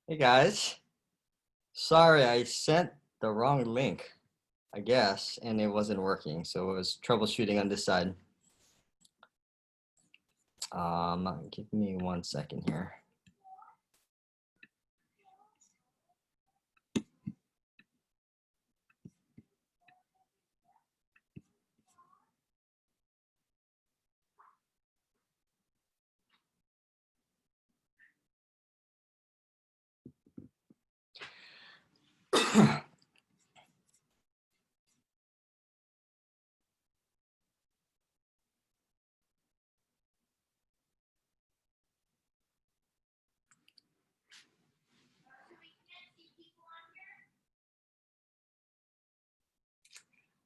Hey guys, sorry I sent the wrong link, I guess, and it wasn't working, so it was troubleshooting on this side. Give me 1 second here.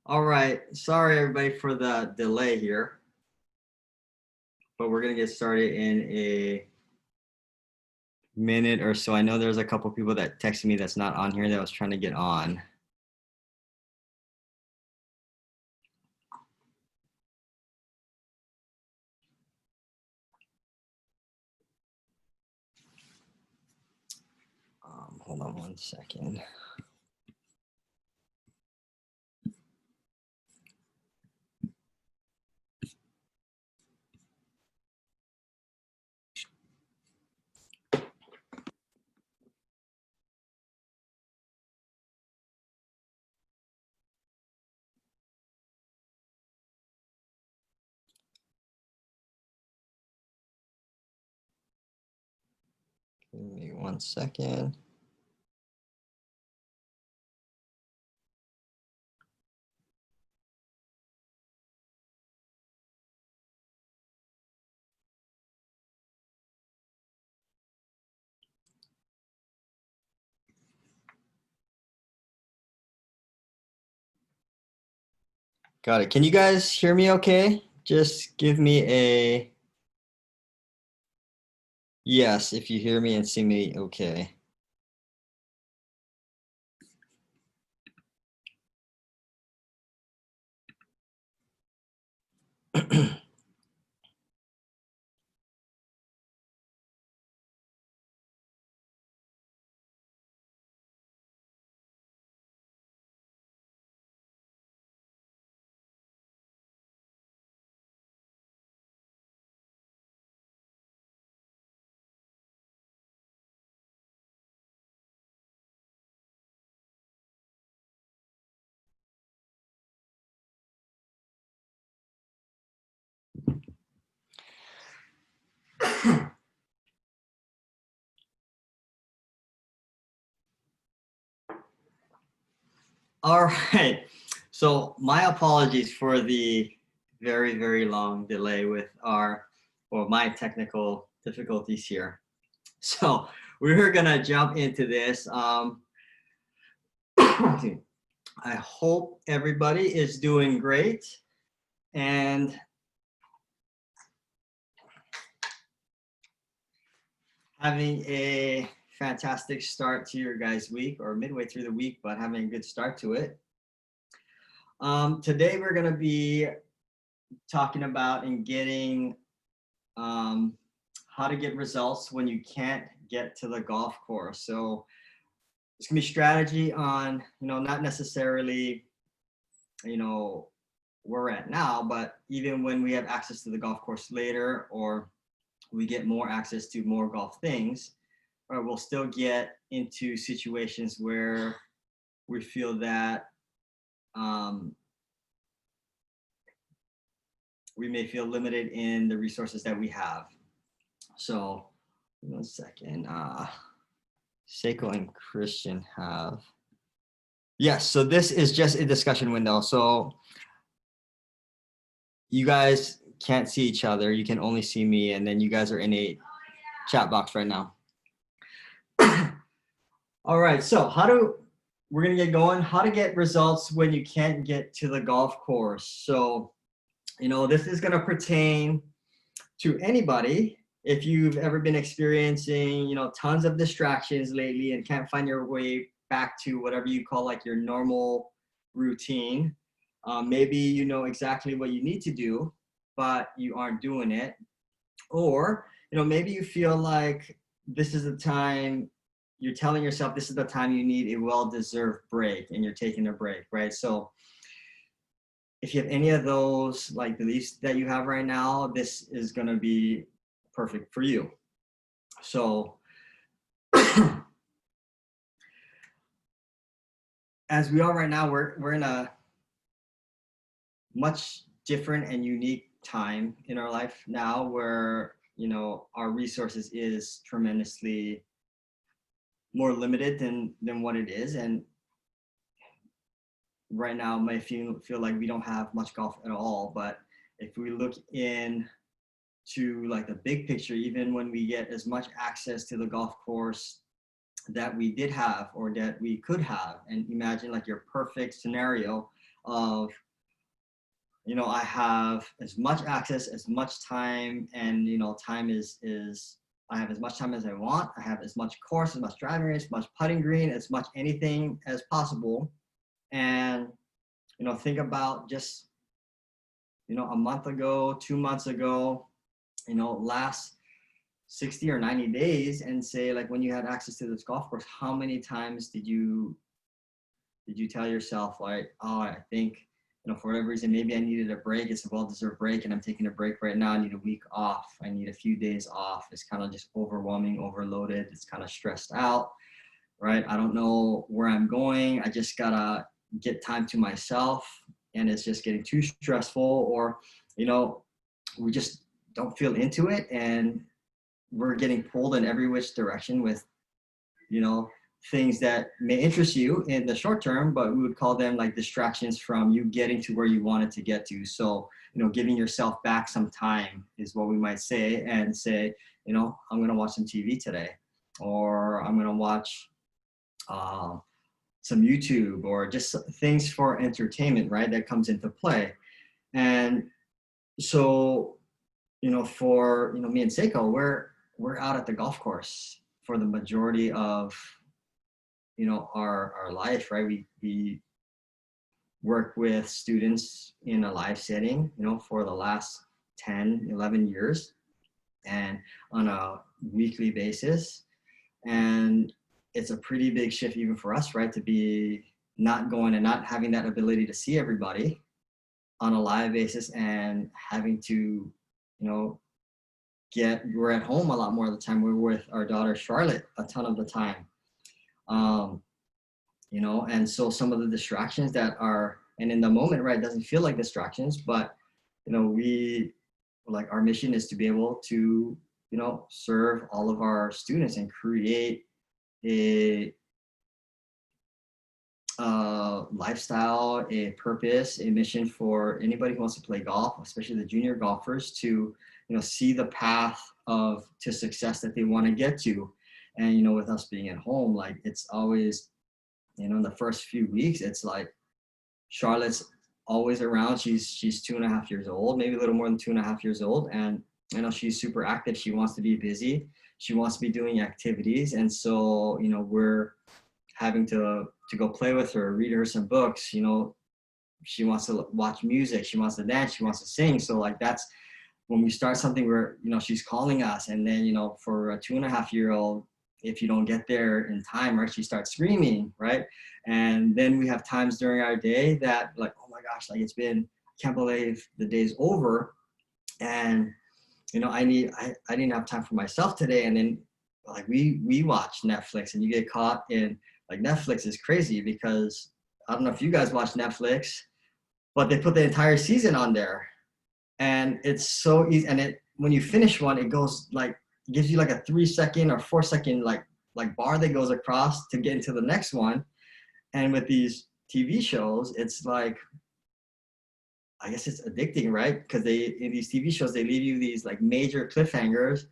All right, sorry everybody for the delay here, but we're gonna get started in a minute or so. I know there's a couple people that texted me that's not on here that was trying to get on. Hold on 1 second. Give me 1 second. Got it. Can you guys hear me okay? Just give me a yes if you hear me and see me okay. All right. So my apologies for the very, very long delay with my technical difficulties here. So we're gonna jump into this. I hope everybody is doing great and having a fantastic start to your guys' week, or midway through the week, but having a good start to it. Today we're going to be talking about and getting how to get results when you can't get to the golf course. So it's going to be strategy on, not necessarily, where we're at now, but even when we have access to the golf course later, or we get more access to more golf things, or we'll still get into situations where we feel that we may feel limited in the resources that we have. So 1 second. Seiko and Christian have. Yes, so this is just a discussion window. So you guys can't see each other. You can only see me, and then you guys are in a chat box right now. All right, so we're gonna get going. How to get results when you can't get to the golf course. So, this is gonna pertain to anybody. If you've ever been experiencing, tons of distractions lately and can't find your way back to whatever you call like your normal routine, maybe you know exactly what you need to do, but you aren't doing it. Or, maybe you feel like this is the time you're telling yourself this is the time you need a well-deserved break, and you're taking a break, right? So if you have any of those like beliefs that you have right now, this is going to be perfect for you. So as we are right now, we're in a much different and unique time in our life now, where our resources is tremendously more limited than what it is. And right now it might feel like we don't have much golf at all, but if we look in to like the big picture, even when we get as much access to the golf course that we did have or that we could have, and imagine like your perfect scenario of I have as much access, as much time, and time is I have as much time as I want. I have as much course, as much driving range, as much putting green, as much anything as possible. And think about just a month ago, 2 months ago, last 60 or 90 days, and say like when you had access to this golf course, how many times did you tell yourself like, oh, I think for whatever reason, maybe I needed a break. It's a well-deserved break, and I'm taking a break right now. I need a week off. I need a few days off. It's kind of just overwhelming, overloaded. It's kind of stressed out, right? I don't know where I'm going. I just gotta get time to myself, and it's just getting too stressful, or we just don't feel into it, and we're getting pulled in every which direction with things that may interest you in the short term, but we would call them like distractions from you getting to where you wanted to get to. So, giving yourself back some time is what we might say, and say, I'm going to watch some TV today, or I'm going to watch some YouTube, or just things for entertainment, right? That comes into play. And so, for, me and Seiko, we're out at the golf course for the majority of our life, right? We work with students in a live setting, for the last 10, 11 years, and on a weekly basis. And it's a pretty big shift even for us, right? To be not going and not having that ability to see everybody on a live basis, and having to, we're at home a lot more of the time. We're with our daughter, Charlotte, a ton of the time. And so some of the distractions that are, and in the moment, right, it doesn't feel like distractions, but, we, like, our mission is to be able to, serve all of our students and create a lifestyle, a purpose, a mission for anybody who wants to play golf, especially the junior golfers, to, see the path to success that they want to get to. And, with us being at home, like, it's always, in the first few weeks, it's like Charlotte's always around. She's 2.5 years old, maybe a little more than 2.5 years old. And, she's super active. She wants to be busy. She wants to be doing activities. And so, we're having to go play with her, read her some books. She wants to watch music. She wants to dance. She wants to sing. So like, that's when we start something where, she's calling us. And then, for a 2.5-year-old, if you don't get there in time, right, she starts screaming, right? And then we have times during our day that like, oh my gosh, like I can't believe the day's over. And, I didn't have time for myself today. And then like we watch Netflix, and you get caught in, like, Netflix is crazy because I don't know if you guys watch Netflix, but they put the entire season on there, and it's so easy. And when you finish one, it goes like, gives you like a 3-second or 4-second like bar that goes across to get into the next one. And with these TV shows, it's like, I guess it's addicting, right? Because in these TV shows, they leave you these like major cliffhangers,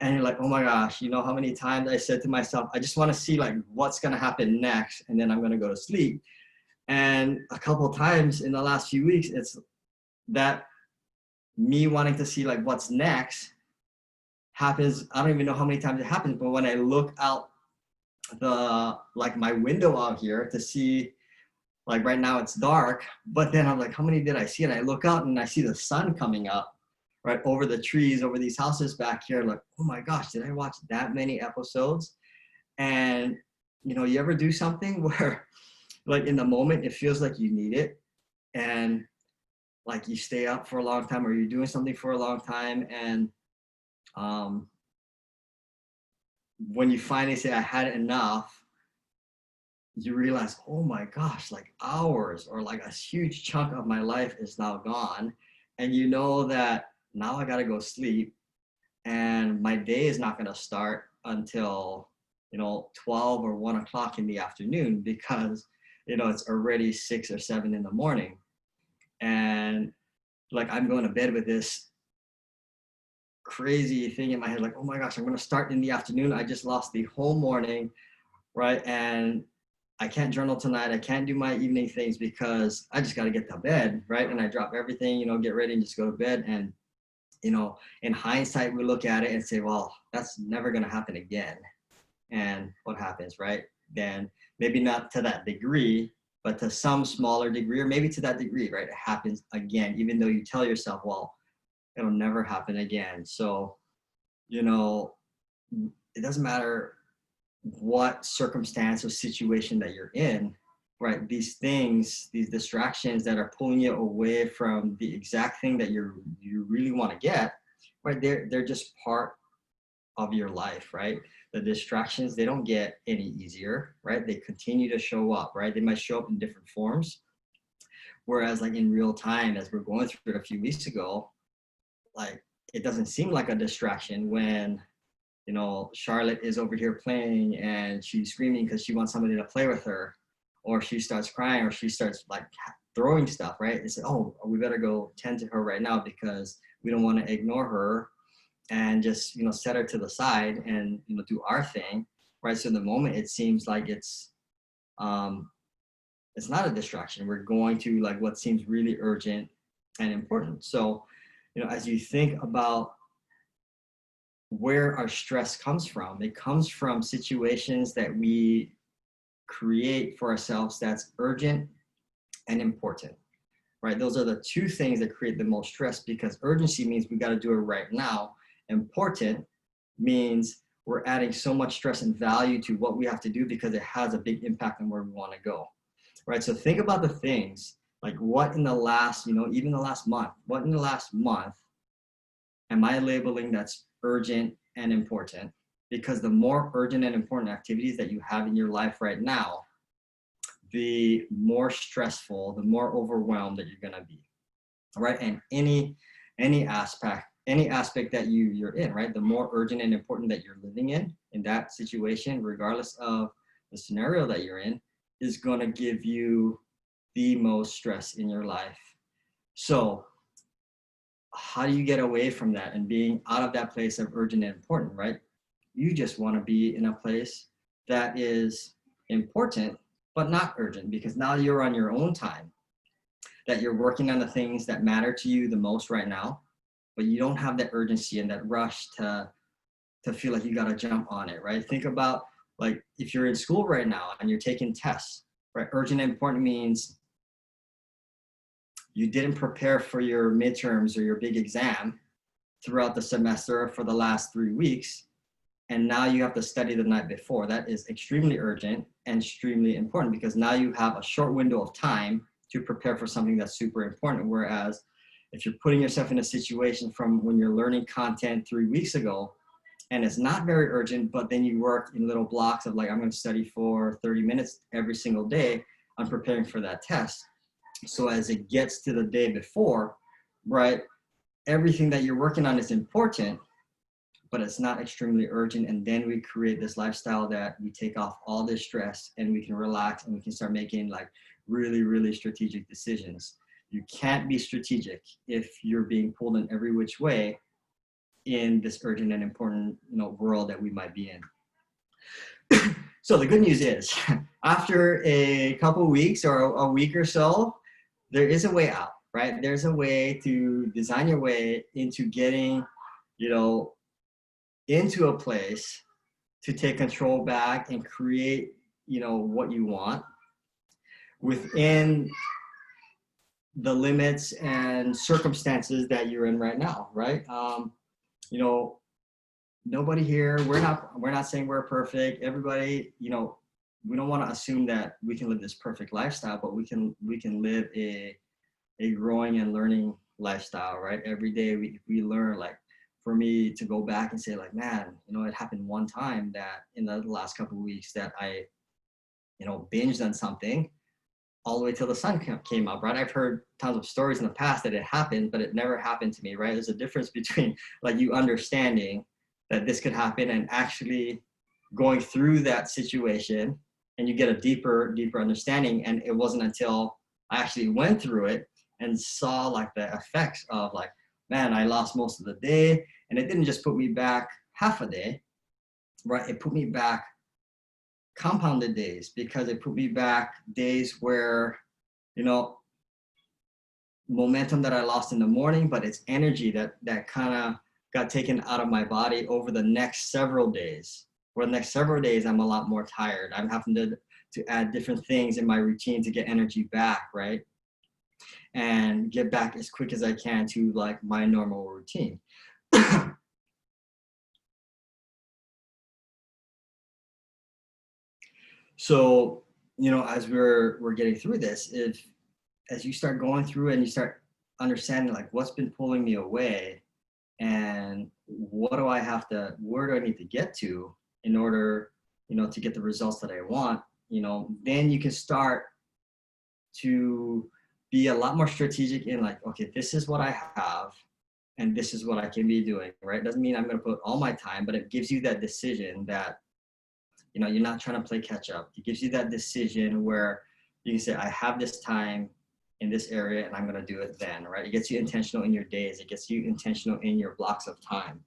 and you're like, oh my gosh, how many times I said to myself, I just want to see like what's going to happen next, and then I'm going to go to sleep. And a couple of times in the last few weeks, it's that me wanting to see like what's next happens. I don't even know how many times it happens, but when I look out my window out here to see, like right now it's dark, but then I'm like, how many did I see? And I look out and I see the sun coming up right over the trees, over these houses back here. Like, oh my gosh, did I watch that many episodes? And, you ever do something where like in the moment, it feels like you need it. And like you stay up for a long time or you're doing something for a long time. And um, when you finally say, I had enough, you realize, oh my gosh, like hours or like a huge chunk of my life is now gone. And you know that now I got to go sleep and my day is not going to start until 12 or 1 o'clock in the afternoon because it's already 6 or 7 in the morning. And like I'm going to bed with this crazy thing in my head, like, oh my gosh, I'm going to start in the afternoon. I just lost the whole morning, right? And I can't journal tonight. I can't do my evening things because I just got to get to bed, right? And I drop everything, get ready and just go to bed. And in hindsight, we look at it and say, well, that's never going to happen again. And what happens, right? Then maybe not to that degree, but to some smaller degree, or maybe to that degree, right? It happens again, even though you tell yourself, well, it'll never happen again. So, it doesn't matter what circumstance or situation that you're in, right? These things, these distractions that are pulling you away from the exact thing that you really want to get, right? They're just part of your life, right? The distractions, they don't get any easier, right? They continue to show up, right? They might show up in different forms. Whereas like in real time, as we're going through it a few weeks ago, like it doesn't seem like a distraction when Charlotte is over here playing and she's screaming because she wants somebody to play with her, or she starts crying, or she starts like throwing stuff, right? It's like, oh, we better go tend to her right now because we don't want to ignore her and just set her to the side and do our thing, right? So in the moment, it seems like it's not a distraction. We're going to like what seems really urgent and important. So as you think about where our stress comes from, it comes from situations that we create for ourselves that's urgent and important, right? Those are the two things that create the most stress, because urgency means we got to do it right now. Important means we're adding so much stress and value to what we have to do because it has a big impact on where we want to go, right? So think about the things like what in the last, even the last month, what in the last month am I labeling that's urgent and important? Because the more urgent and important activities that you have in your life right now, the more stressful, the more overwhelmed that you're going to be, right? And any aspect that you're in, right? The more urgent and important that you're living in that situation, regardless of the scenario that you're in, is going to give you the most stress in your life. So how do you get away from that and being out of that place of urgent and important, right? You just want to be in a place that is important, but not urgent, because now you're on your own time, that you're working on the things that matter to you the most right now, but you don't have that urgency and that rush to feel like you got to jump on it, right? Think about like if you're in school right now and you're taking tests, right? Urgent and important means you didn't prepare for your midterms or your big exam throughout the semester for the last 3 weeks, and now you have to study the night before. That is extremely urgent and extremely important, because now you have a short window of time to prepare for something that's super important. Whereas if you're putting yourself in a situation from when you're learning content 3 weeks ago, and it's not very urgent, but then you work in little blocks of like, I'm going to study for 30 minutes every single day, I'm preparing for that test. So as it gets to the day before, right, everything that you're working on is important, but it's not extremely urgent. And then we create this lifestyle that we take off all this stress and we can relax and we can start making like really, really strategic decisions. You can't be strategic if you're being pulled in every which way in this urgent and important, world that we might be in. So the good news is, after a couple weeks or a week or so, there is a way out, right? There's a way to design your way into getting, into a place to take control back and create, what you want within the limits and circumstances that you're in right now, right? nobody here, we're not saying we're perfect. Everybody, you know, we don't want to assume that we can live this perfect lifestyle, but we can live a growing and learning lifestyle, right? Every day we learn. Like for me to go back and say like, man, you know, it happened one time that in the last couple of weeks that I, you know, binged on something all the way till the sun came up, right? I've heard tons of stories in the past that it happened, but it never happened to me, right? There's a difference between like you understanding that this could happen and actually going through that situation, and you get a deeper understanding. And it wasn't until I actually went through it and saw like the effects of like, man, I lost most of the day. And it didn't just put me back half a day, right? It put me back compounded days, because it put me back days where, you know, momentum that I lost in the morning, but it's energy that kind of got taken out of my body over the next several days. For the next several days, I'm a lot more tired. I'm having to add different things in my routine to get energy back, right? And get back as quick as I can to like my normal routine. So, you know, as we're getting through this, if as you start going through and you start understanding like what's been pulling me away, and where do I need to get to in order, you know, to get the results that I want, you know, then you can start to be a lot more strategic in like, okay, this is what I have and this is what I can be doing, right? Doesn't mean I'm going to put all my time, but it gives you that decision that, you know, you're not trying to play catch up. It gives you that decision where you can say, I have this time in this area and I'm going to do it then, right? It gets you intentional in your days. It gets you intentional in your blocks of time.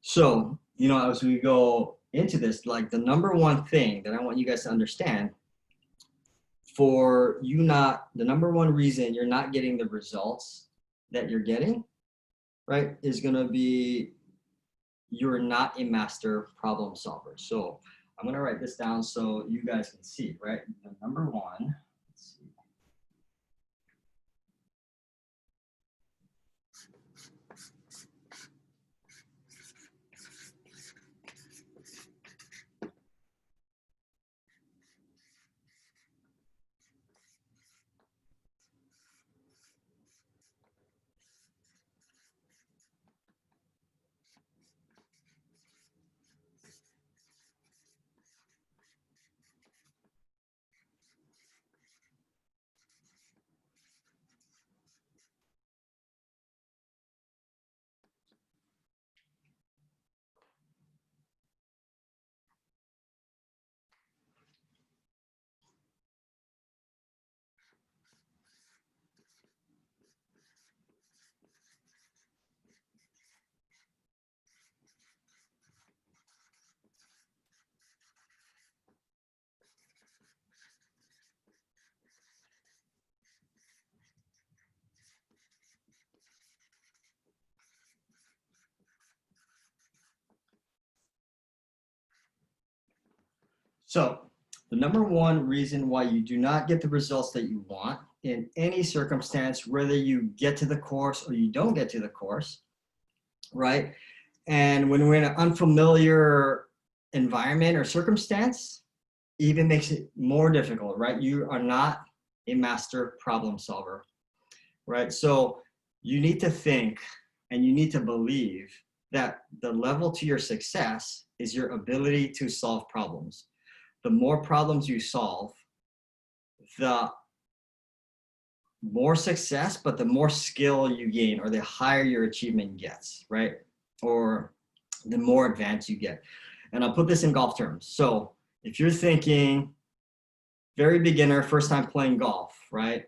So, you know, as we go into this, like the number one thing that I want you guys to understand, for you not, the number one reason you're not getting the results that you're getting, right, is going to be you're not a master problem solver. So I'm going to write this down so you guys can see, right? The number one, let's see. So the number one reason why you do not get the results that you want in any circumstance, whether you get to the course or you don't get to the course, right? And when we're in an unfamiliar environment or circumstance, even makes it more difficult, right? You are not a master problem solver, right? So you need to think and you need to believe that the level to your success is your ability to solve problems. The more problems you solve, the more success, but the more skill you gain, or the higher your achievement gets, right? Or the more advanced you get. And I'll put this in golf terms. So if you're thinking very beginner, first time playing golf, right?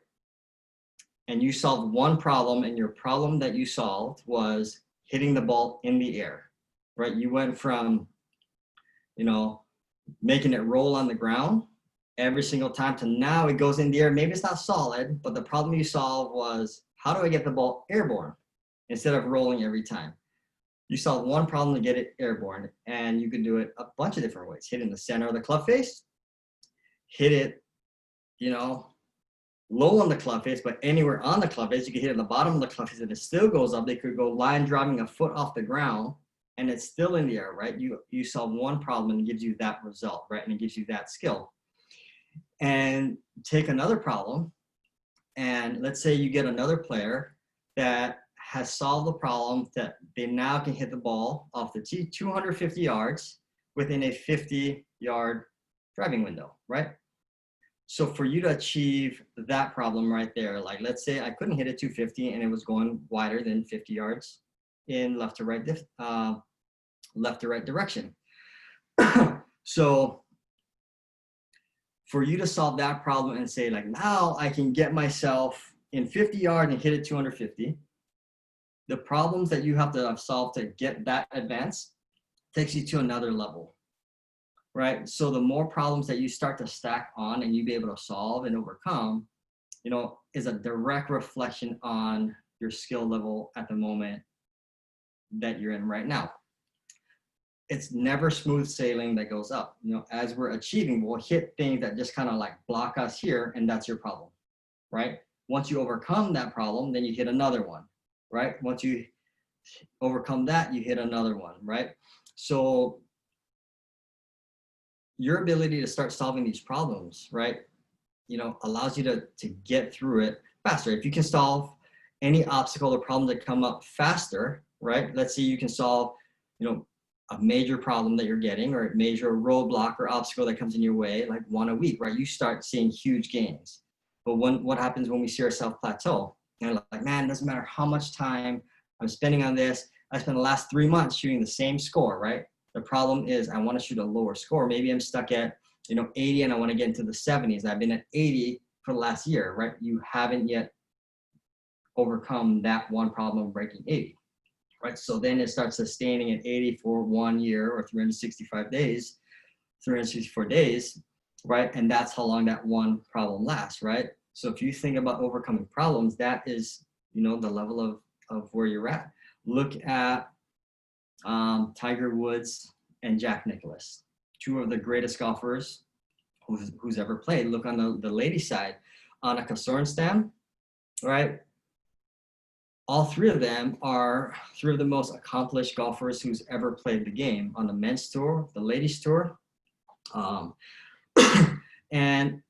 And you solved one problem, and your problem that you solved was hitting the ball in the air, right? You went from, you know, making it roll on the ground every single time to now it goes in the air. Maybe it's not solid, but the problem you solved was, how do I get the ball airborne instead of rolling every time? You solved one problem to get it airborne, and you could do it a bunch of different ways. Hit in the center of the club face, hit it, you know, low on the club face, but anywhere on the club face, you can hit at the bottom of the club face and it still goes up. They could go line driving a foot off the ground and it's still in the air, right? You solve one problem and it gives you that result, right? And it gives you that skill. And take another problem, and let's say you get another player that has solved the problem that they now can hit the ball off the tee 250 yards within a 50-yard driving window, right? So for you to achieve that problem right there, like let's say I couldn't hit it 250 and it was going wider than 50 yards in left to right direction. So for you to solve that problem and say like, now I can get myself in 50 yards and hit it 250, the problems that you have to solve to get that advance takes you to another level, right? So the more problems that you start to stack on and you be able to solve and overcome, you know, is a direct reflection on your skill level at the moment that you're in right now. It's never smooth sailing that goes up. You know, as we're achieving, we'll hit things that just kind of like block us here, and that's your problem, right? Once you overcome that problem, then you hit another one, right? Once you overcome that, you hit another one, right? So your ability to start solving these problems, right, you know, allows you to get through it faster. If you can solve any obstacle or problem that come up faster, right? Let's say you can solve, you know, a major problem that you're getting, or a major roadblock or obstacle that comes in your way, like one a week, right? You start seeing huge gains. But what happens when we see ourselves plateau? And like, man, it doesn't matter how much time I'm spending on this. I spent the last 3 months shooting the same score, right? The problem is I want to shoot a lower score. Maybe I'm stuck at, you know, 80 and I want to get into the 70s. I've been at 80 for the last year, right? You haven't yet overcome that one problem of breaking 80. Right, so then it starts sustaining at 80 for 1 year or 364 days, right? And that's how long that one problem lasts, right? So if you think about overcoming problems, that is, you know, the level of where you're at. Look at Tiger Woods and Jack Nicklaus, two of the greatest golfers who's ever played. Look on the ladies' side, Annika Sorenstam, right? All three of them are three of the most accomplished golfers who's ever played the game on the men's tour, the ladies' tour. And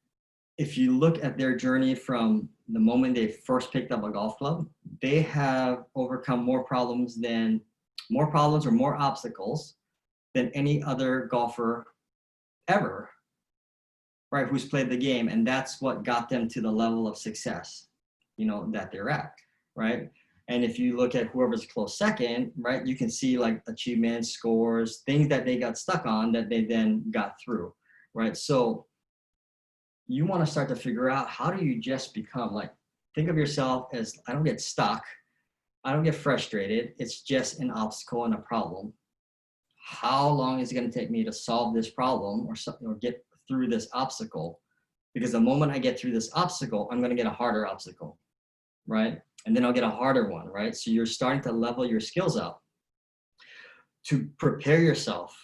if you look at their journey from the moment they first picked up a golf club, they have overcome more problems or more obstacles than any other golfer ever, right, who's played the game. And that's what got them to the level of success, you know, that they're at, right? And if you look at whoever's close second, right, you can see like achievements, scores, things that they got stuck on that they then got through, right? So you want to start to figure out, how do you just become, like, think of yourself as, I don't get stuck, I don't get frustrated, it's just an obstacle and a problem. How long is it going to take me to solve this problem or get through this obstacle? Because the moment I get through this obstacle, I'm going to get a harder obstacle, right? And then I'll get a harder one, right? So you're starting to level your skills up to prepare yourself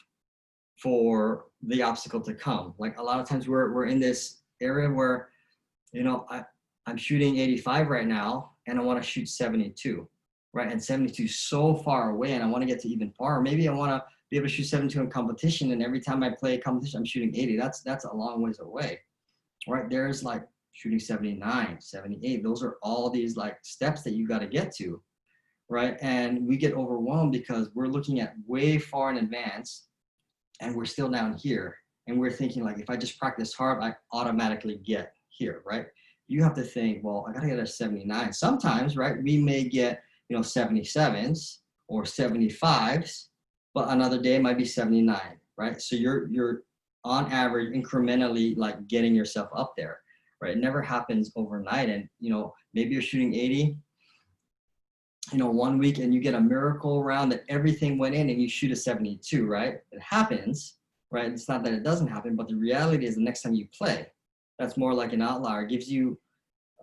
for the obstacle to come. Like a lot of times we're in this area where, you know, I'm shooting 85 right now and I want to shoot 72, right? And 72 is so far away and I want to get to even far. Maybe I want to be able to shoot 72 in competition, and every time I play a competition, I'm shooting 80. That's a long ways away, right? There's like shooting 79, 78. Those are all these like steps that you got to get to, right? And we get overwhelmed because we're looking at way far in advance and we're still down here. And we're thinking like, if I just practice hard, I automatically get here, right? You have to think, well, I got to get a 79. Sometimes, right, we may get, you know, 77s or 75s, but another day it might be 79, right? So you're on average incrementally like getting yourself up there. Right, it never happens overnight. And, you know, maybe you're shooting 80, you know, 1 week and you get a miracle round that everything went in and you shoot a 72, right? It happens, right? It's not that it doesn't happen, but the reality is the next time you play, that's more like an outlier. It gives you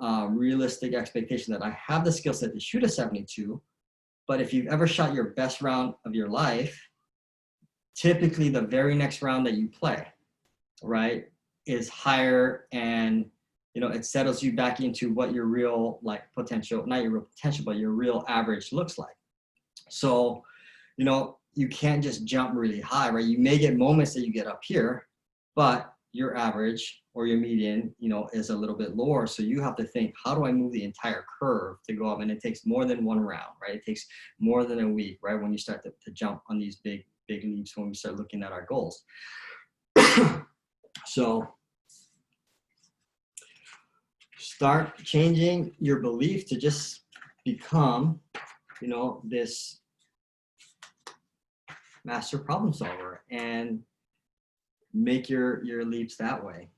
realistic expectation that I have the skill set to shoot a 72, but if you've ever shot your best round of your life, typically the very next round that you play, right, is higher and you know, it settles you back into what your real like potential, not your real potential, but your real average looks like. So, you know, you can't just jump really high, right? You may get moments that you get up here, but your average or your median, you know, is a little bit lower. So you have to think, how do I move the entire curve to go up? And it takes more than one round, right? It takes more than a week, right? When you start to jump on these big leaps, when we start looking at our goals. So start changing your belief to just become, you know, this master problem solver and make your leaps that way.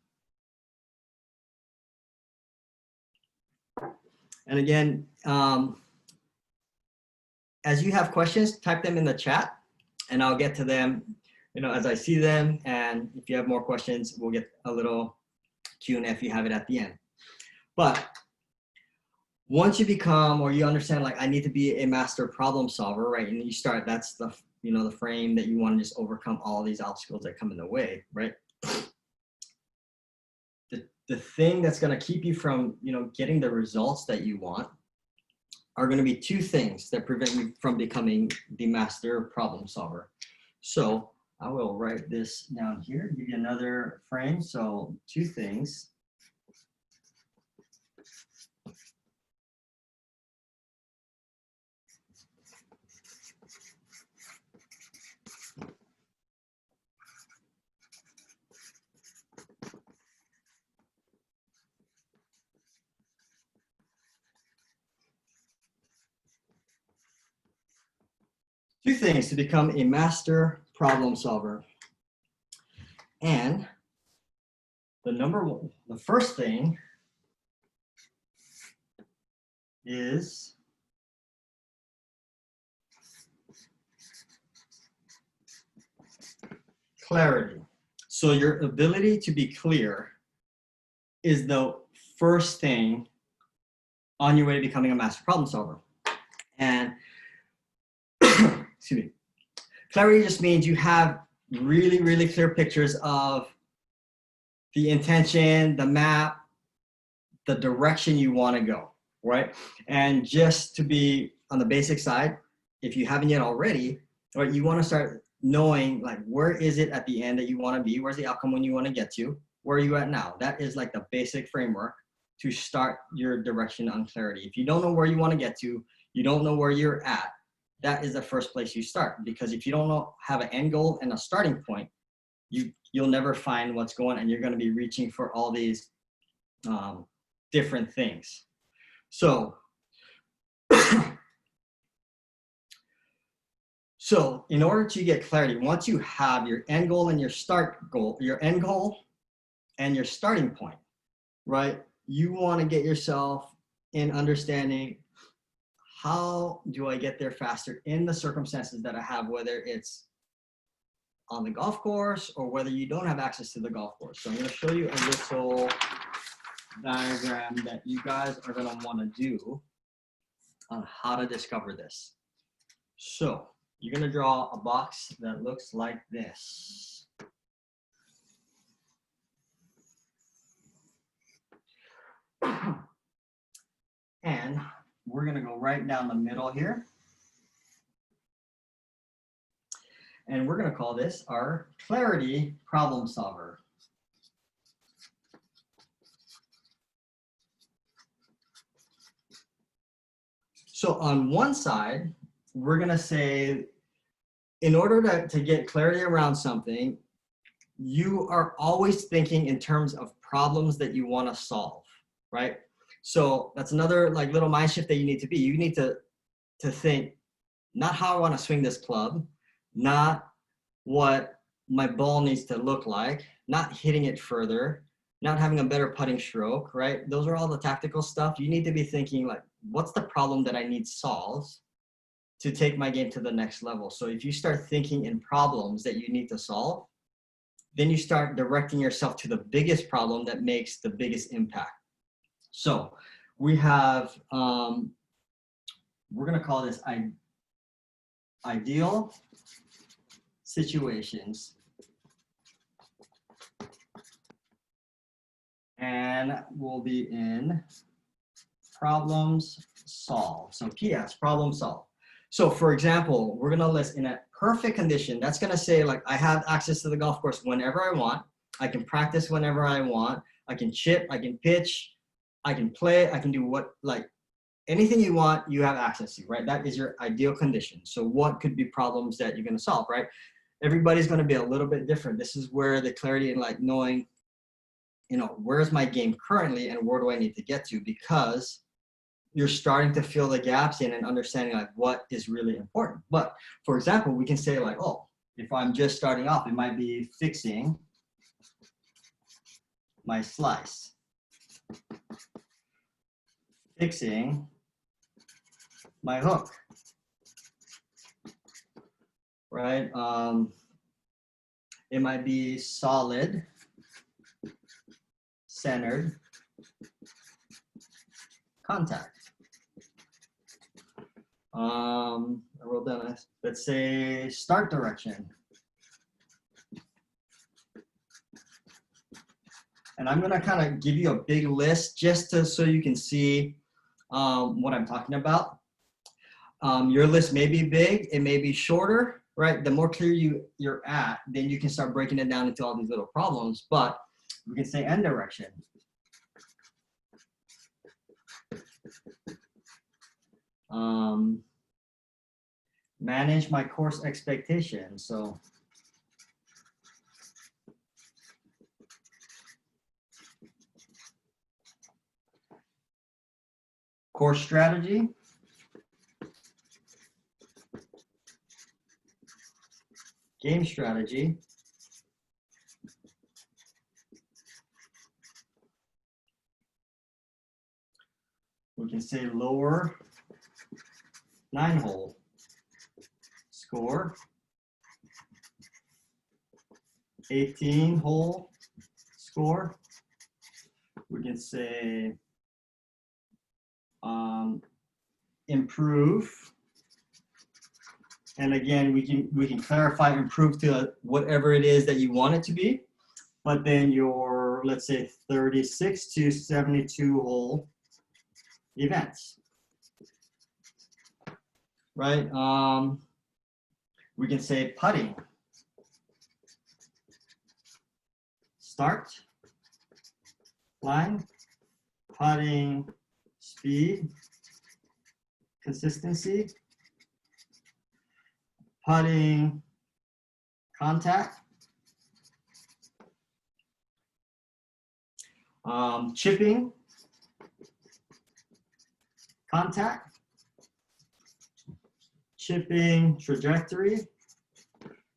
And again, as you have questions, type them in the chat and I'll get to them, you know, as I see them. And if you have more questions, we'll get a little Q&A if you have it at the end. But once you become, or you understand, like, I need to be a master problem solver, right? And you start, that's the, you know, the frame that you want to just overcome all these obstacles that come in the way, right? The thing that's going to keep you from, you know, getting the results that you want are going to be two things that prevent you from becoming the master problem solver. So I will write this down here, give you another frame. So two things. Two things to become a master problem solver. And the first thing is clarity. So your ability to be clear is the first thing on your way to becoming a master problem solver. And excuse me, clarity just means you have really, really clear pictures of the intention, the map, the direction you want to go, right? And just to be on the basic side, if you haven't yet already, right, you want to start knowing, like, where is it at the end that you want to be? Where's the outcome when you want to get to? Where are you at now? That is like the basic framework to start your direction on clarity. If you don't know where you want to get to, you don't know where you're at, that is the first place you start. Because if you don't know, have an end goal and a starting point, you'll never find what's going, and you're going to be reaching for all these different things. So, so in order to get clarity, once you have your end goal and your start goal, your end goal and your starting point, right? You want to get yourself in understanding, how do I get there faster in the circumstances that I have, whether it's on the golf course or whether you don't have access to the golf course. So I'm going to show you a little diagram that you guys are going to want to do on how to discover this. So you're going to draw a box that looks like this. And we're going to go right down the middle here. And we're going to call this our clarity problem solver. So on one side, we're going to say, in order to get clarity around something, you are always thinking in terms of problems that you want to solve, right? So that's another like little mind shift that you need to be. You need to think, not how I want to swing this club, not what my ball needs to look like, not hitting it further, not having a better putting stroke, right? Those are all the tactical stuff. You need to be thinking, like, what's the problem that I need solved to take my game to the next level? So if you start thinking in problems that you need to solve, then you start directing yourself to the biggest problem that makes the biggest impact. So we have, we're going to call this ideal situations and we'll be in problems solved. So PS, problem solved. So for example, we're gonna list in a perfect condition. That's gonna say like I have access to the golf course whenever I want. I can practice whenever I want. I can chip, I can pitch, I can play, I can do what, like anything you want, you have access to, right? That is your ideal condition. So what could be problems that you're gonna solve, right? Everybody's gonna be a little bit different. This is where the clarity and like knowing, you know, where's my game currently and where do I need to get to, because you're starting to fill the gaps in and understanding like what is really important. But for example, we can say like, oh, if I'm just starting off, it might be fixing my slice, fixing my hook, right? It might be solid, centered contact. I wrote down, let's say start direction. And I'm gonna kind of give you a big list just so you can see what I'm talking about. Your list may be big, it may be shorter, right? The more clear you're at, then you can start breaking it down into all these little problems. But we can say end direction. Manage my course expectations. So course strategy, game strategy, we can say lower 9-hole score, 18-hole score. We can say improve, and again we can clarify improve to whatever it is that you want it to be. But then your, let's say 36 to 72 hole events, right? We can say putting, start, line, putting, speed, consistency, putting, contact, chipping, contact, chipping, trajectory,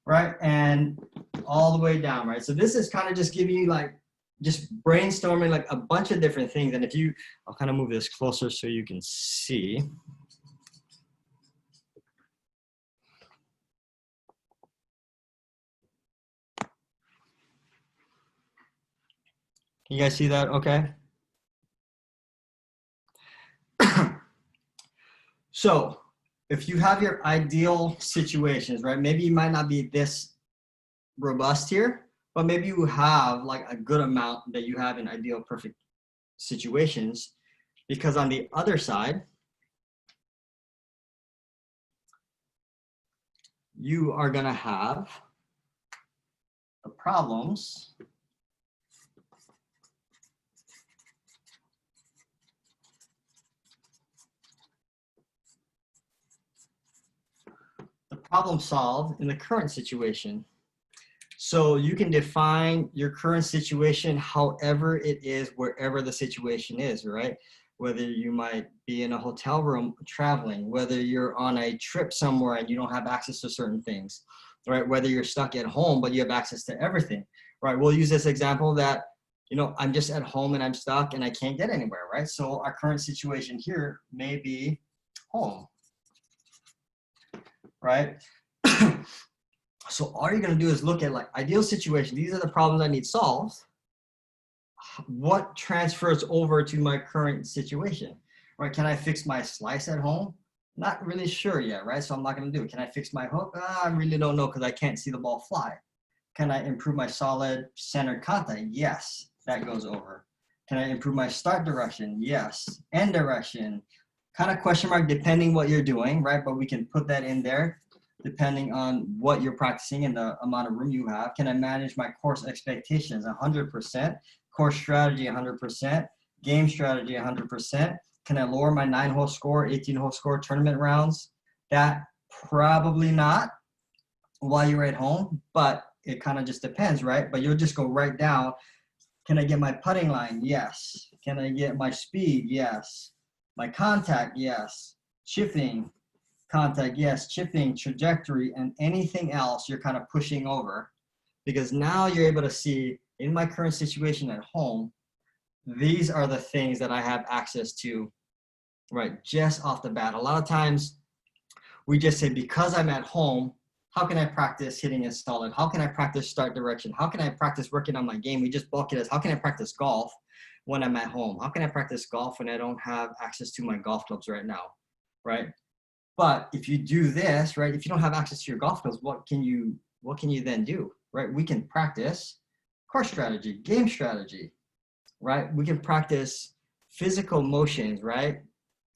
right? And all the way down, right? So this is kind of just giving you like, just brainstorming like a bunch of different things. And if you, I'll kind of move this closer so you can see. Can you guys see that? Okay. So if you have your ideal situations, right? Maybe you might not be this robust here, but maybe you have like a good amount that you have in ideal perfect situations, because on the other side, you are gonna have the problems solved in the current situation. So you can define your current situation however it is, wherever the situation is, right? Whether you might be in a hotel room traveling, whether you're on a trip somewhere and you don't have access to certain things, right? Whether you're stuck at home, but you have access to everything, right? We'll use this example that, you know, I'm just at home and I'm stuck and I can't get anywhere, right? So our current situation here may be home, right? So all you're going to do is look at like ideal situation. These are the problems I need solved. What transfers over to my current situation, right? Can I fix my slice at home? Not really sure yet, right? So I'm not going to do it. Can I fix my hook? I really don't know because I can't see the ball fly. Can I improve my solid centered contact? Yes, that goes over. Can I improve my start direction? Yes. End direction, kind of question mark, depending what you're doing, right? But we can put that in there depending on what you're practicing and the amount of room you have. Can I manage my course expectations? 100%. Course strategy, 100%. Game strategy, 100%. Can I lower my 9-hole score, 18-hole score tournament rounds? That probably not while you're at home, but it kind of just depends, right? But you'll just go right down. Can I get my putting line? Yes. Can I get my speed? Yes. My contact? Yes. Chipping, contact? Yes. Chipping, trajectory, and anything else you're kind of pushing over, because now you're able to see, in my current situation at home, these are the things that I have access to, right, just off the bat. A lot of times we just say, because I'm at home, how can I practice hitting it solid? How can I practice start direction? How can I practice working on my game? We just bulk it as, how can I practice golf when I'm at home? How can I practice golf when I don't have access to my golf clubs right now, right? But if you do this, right, if you don't have access to your golf clubs, what can you then do, right? We can practice course strategy, game strategy, right? We can practice physical motions, right?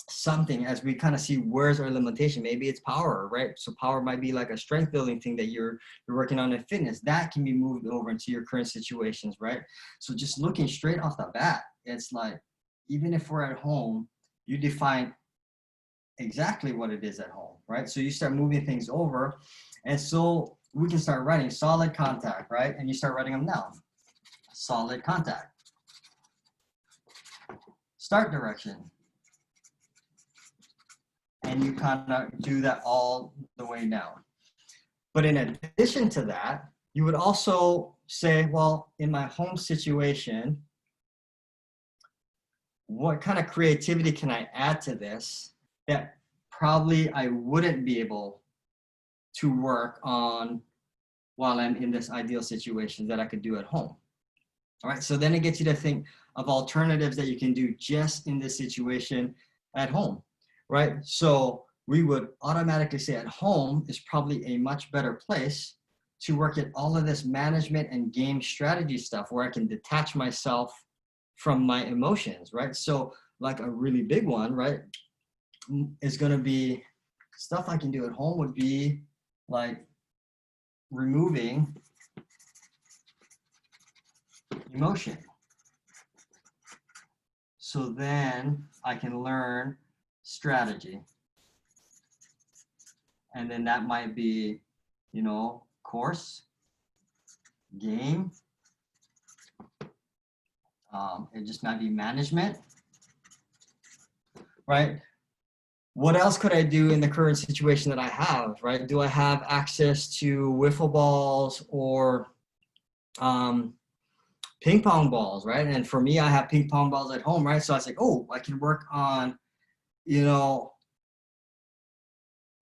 Something, as we kind of see where's our limitation. Maybe it's power, right? So power might be like a strength building thing that you're working on in fitness. That can be moved over into your current situations, right? So just looking straight off the bat, it's like, even if we're at home, you define exactly what it is at home, right? So you start moving things over, and so we can start writing solid contact, right? And you start writing them down. Solid contact. Start direction. And you kind of do that all the way down. But in addition to that, you would also say, well, in my home situation, what kind of creativity can I add to this that probably I wouldn't be able to work on while I'm in this ideal situation that I could do at home? All right, so then it gets you to think of alternatives that you can do just in this situation at home, right? So we would automatically say at home is probably a much better place to work at all of this management and game strategy stuff where I can detach myself from my emotions, right? So like a really big one, right, is going to be stuff I can do at home would be like removing emotion. So then I can learn strategy. And then that might be, you know, course, game. It just might be management, right? What else could I do in the current situation that I have, right? Do I have access to wiffle balls or ping pong balls, right? And for me, I have ping pong balls at home, right? So I was like, oh, I can work on, you know,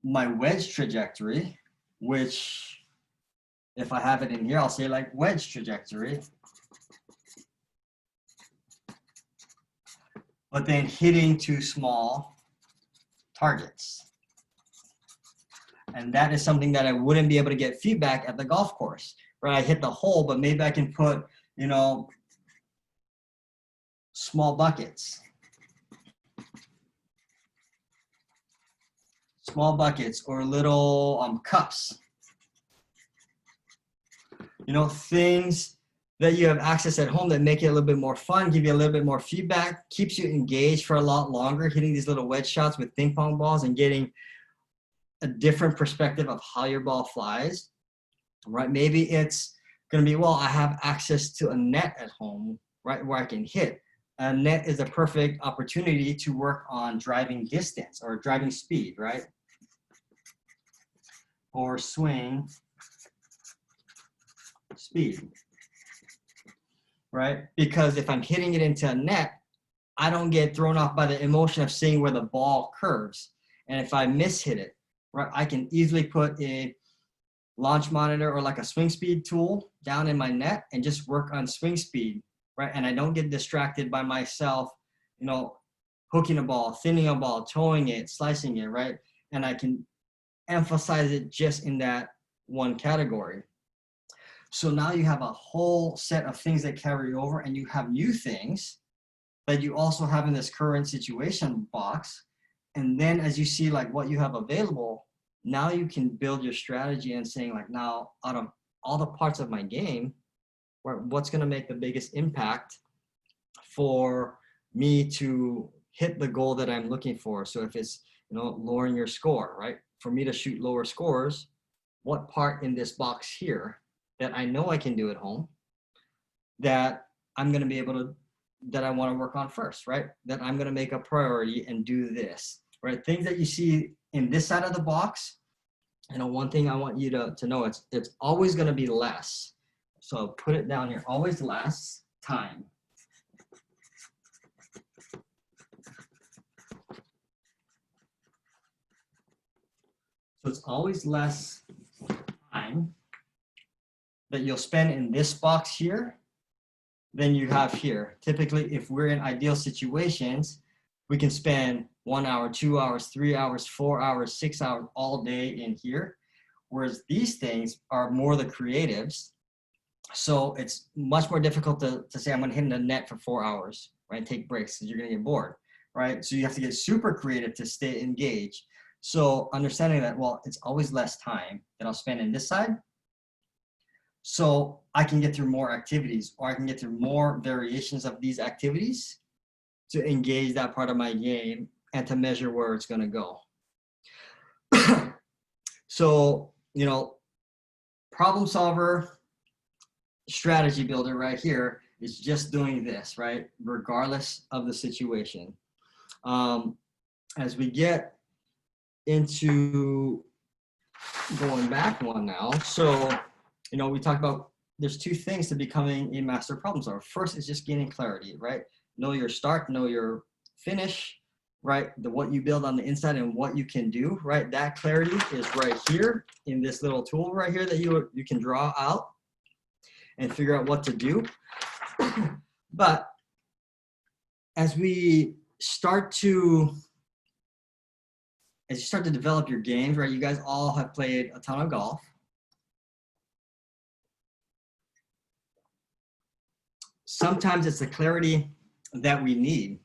my wedge trajectory, which if I have it in here, I'll say like wedge trajectory. But then hitting too small targets. And that is something that I wouldn't be able to get feedback at the golf course, right? I hit the hole, but maybe I can put, you know, small buckets. Small buckets or little cups. You know, things that you have access at home that make it a little bit more fun, give you a little bit more feedback, keeps you engaged for a lot longer, hitting these little wedge shots with ping pong balls and getting a different perspective of how your ball flies, right? Maybe it's going to be, well, I have access to a net at home, right, where I can hit. A net is a perfect opportunity to work on driving distance or driving speed, right? Or swing speed, right? Because if I'm hitting it into a net, I don't get thrown off by the emotion of seeing where the ball curves. And if I mishit it, right, I can easily put a launch monitor or like a swing speed tool down in my net and just work on swing speed, right? And I don't get distracted by myself, you know, hooking a ball, thinning a ball, towing it, slicing it, right? And I can emphasize it just in that one category. So now you have a whole set of things that carry over and you have new things that you also have in this current situation box. And then as you see like what you have available, now you can build your strategy and saying like, now out of all the parts of my game, what's going to make the biggest impact for me to hit the goal that I'm looking for. So if it's, you know, lowering your score, right? For me to shoot lower scores, what part in this box here that I know I can do at home that I'm going to be able to, that I want to work on first, right? That I'm going to make a priority and do this, right? Things that you see in this side of the box, you know, one thing I want you to know, it's always going to be less. So put it down here, always less time. So it's always less time that you'll spend in this box here than you have here. Typically, if we're in ideal situations, we can spend 1 hour, 2 hours, 3 hours, 4 hours, 6 hours all day in here. Whereas these things are more the creatives. So it's much more difficult to say, I'm gonna hit the net for 4 hours, right? Take breaks because you're gonna get bored, right? So you have to get super creative to stay engaged. So understanding that, well, it's always less time that I'll spend in this side. So I can get through more activities, or I can get through more variations of these activities to engage that part of my game and to measure where it's gonna go. So, you know, problem solver, strategy builder right here is just doing this, right? Regardless of the situation. As we get into going back one now, so, you know, we talked about there's two things to becoming a master problem solver. First is just gaining clarity, right? Know your start, know your finish, right? What you build on the inside and what you can do, right? That clarity is right here in this little tool right here that you can draw out and figure out what to do. But as you start to develop your games, right? You guys all have played a ton of golf. Sometimes it's the clarity that we need.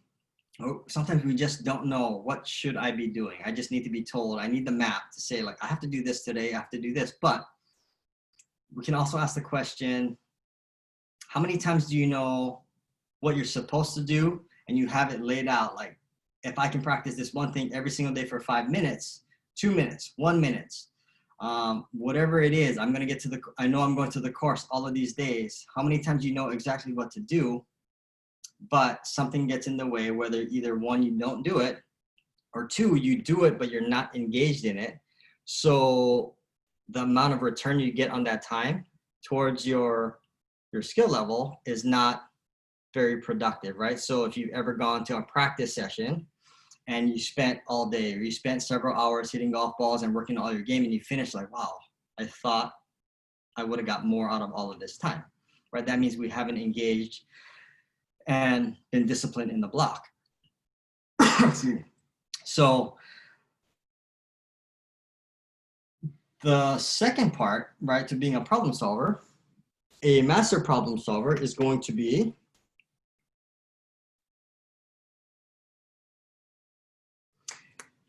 Sometimes we just don't know, what should I be doing? I just need to be told. I need the map to say, like, I have to do this today. I have to do this. But we can also ask the question, how many times do you know what you're supposed to do and you have it laid out? Like, if I can practice this one thing every single day for 5 minutes, 2 minutes, 1 minute, whatever it is, I'm going to get to I know I'm going to the course all of these days. How many times do you know exactly what to do, but something gets in the way, whether either one, you don't do it, or two, you do it, but you're not engaged in it. So the amount of return you get on that time towards your skill level is not very productive, right? So if you've ever gone to a practice session and you spent all day, or you spent several hours hitting golf balls and working on all your game, and you finish like, wow, I thought I would have got more out of all of this time, right? That means we haven't engaged and been disciplined in the block. So the second part, right, to being a problem solver, a master problem solver is going to be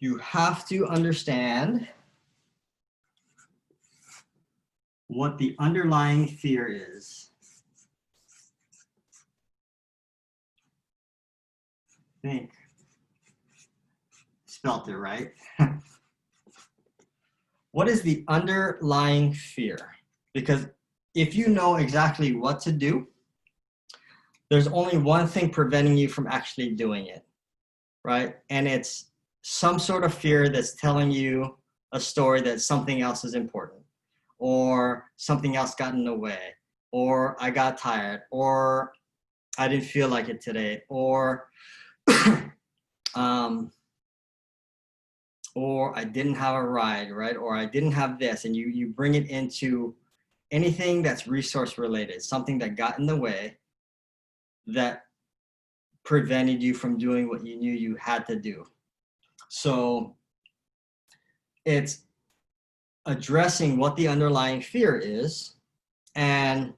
you have to understand what the underlying fear is. I think spelt it right. What is the underlying fear? Because if you know exactly what to do, there's only one thing preventing you from actually doing it, right? And it's some sort of fear that's telling you a story that something else is important, or something else got in the way, or I got tired, or I didn't feel like it today, or or I didn't have a ride, right? Or I didn't have this, and you bring it into anything that's resource related, something that got in the way that prevented you from doing what you knew you had to do. So it's addressing what the underlying fear is and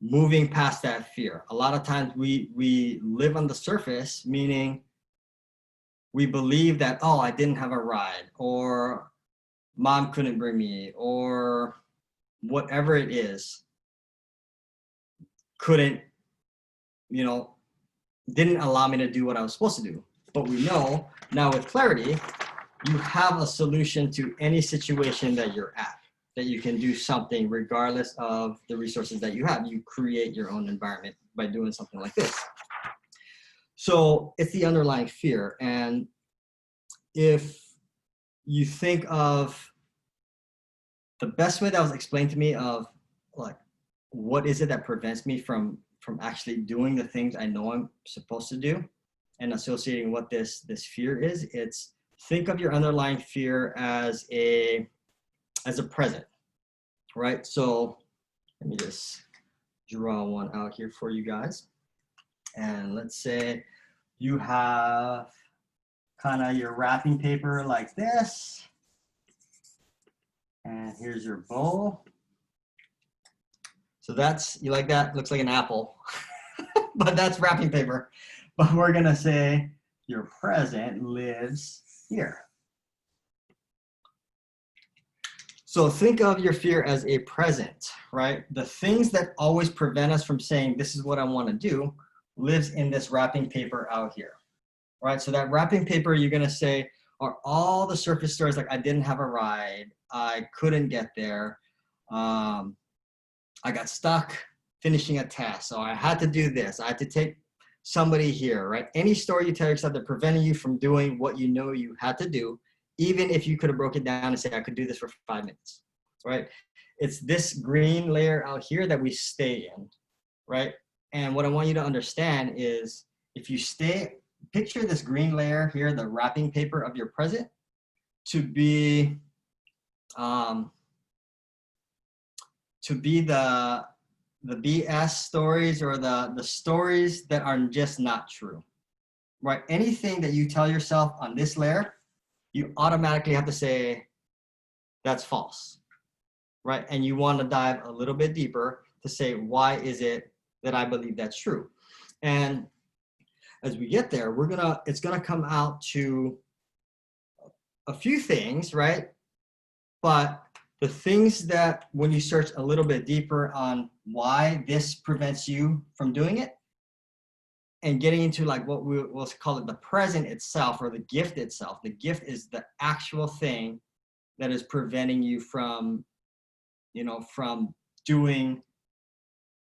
moving past that fear. A lot of times we live on the surface, meaning we believe that, oh, I didn't have a ride, or mom couldn't bring me, or whatever it is, couldn't, you know, didn't allow me to do what I was supposed to do. But we know now with clarity, you have a solution to any situation that you're at, that you can do something regardless of the resources that you have. You create your own environment by doing something like this. So it's the underlying fear. And if you think of the best way that was explained to me of like, what is it that prevents me from actually doing the things I know I'm supposed to do, and associating what this fear is, it's think of your underlying fear as a present, right? So let me just draw one out here for you guys. And let's say you have kind of your wrapping paper like this. And here's your bowl. So that's, you like that? Looks like an apple, but that's wrapping paper. But we're gonna say your present lives here. So think of your fear as a present, right? The things that always prevent us from saying, this is what I wanna do, lives in this wrapping paper out here, right? So that wrapping paper, you're gonna say, are all the surface stories like I didn't have a ride, I couldn't get there, I got stuck finishing a test, so I had to do this, I had to take somebody here, right? Any story you tell yourself that prevented you from doing what you know you had to do, even if you could have broke it down and say, I could do this for 5 minutes, right? It's this green layer out here that we stay in, right? And what I want you to understand is if you picture this green layer here, the wrapping paper of your present, to be the BS stories, or the stories that are just not true, right? Anything that you tell yourself on this layer, you automatically have to say, that's false, right? And you want to dive a little bit deeper to say, why is it that I believe that's true? And as we get there, it's gonna come out to a few things, right? But the things that when you search a little bit deeper on why this prevents you from doing it, and getting into like what we'll call it the present itself, or the gift itself. The gift is the actual thing that is preventing you from, from doing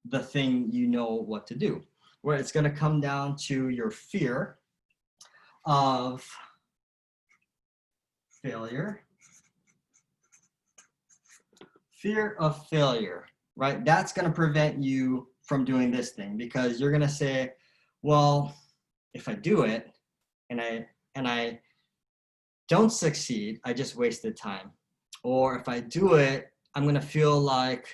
the thing you know what to do. Where it's going to come down to your fear of failure. Fear of failure, right? That's going to prevent you from doing this thing, because you're going to say, well, if I do it and I don't succeed, I just wasted time. Or if I do it, I'm going to feel like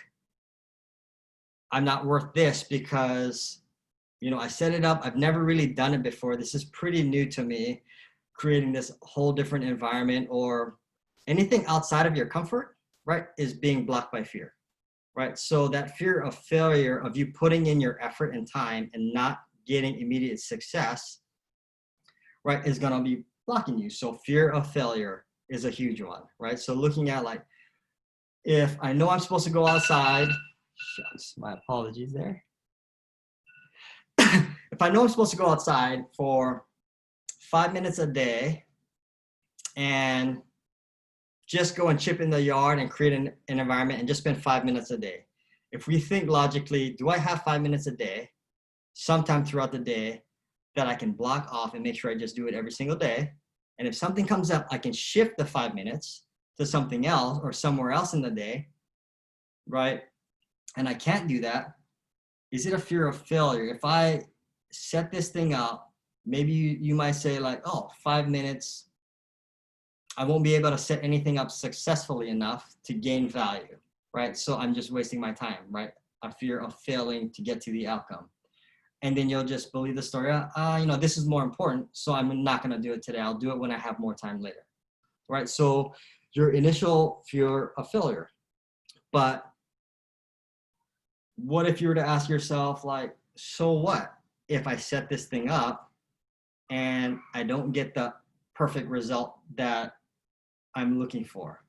I'm not worth this because, I set it up. I've never really done it before. This is pretty new to me, creating this whole different environment, or anything outside of your comfort, right, is being blocked by fear, right? So that fear of failure, of you putting in your effort and time and not getting immediate success, right, is going to be blocking you. So fear of failure is a huge one, right? So looking at like, if I know I'm supposed to go outside, shucks, my apologies there. If I know I'm supposed to go outside for 5 minutes a day and just go and chip in the yard and create an environment and just spend 5 minutes a day. If we think logically, do I have 5 minutes a day, sometime throughout the day, that I can block off and make sure I just do it every single day? And if something comes up, I can shift the 5 minutes to something else or somewhere else in the day, right? And I can't do that. Is it a fear of failure? If I set this thing up, maybe you might say like, oh, 5 minutes, I won't be able to set anything up successfully enough to gain value, right? So I'm just wasting my time, right? A fear of failing to get to the outcome. And then you'll just believe the story, this is more important, so I'm not gonna do it today. I'll do it when I have more time later, right? So your initial fear of failure. But what if you were to ask yourself, like, so what if I set this thing up and I don't get the perfect result that I'm looking for?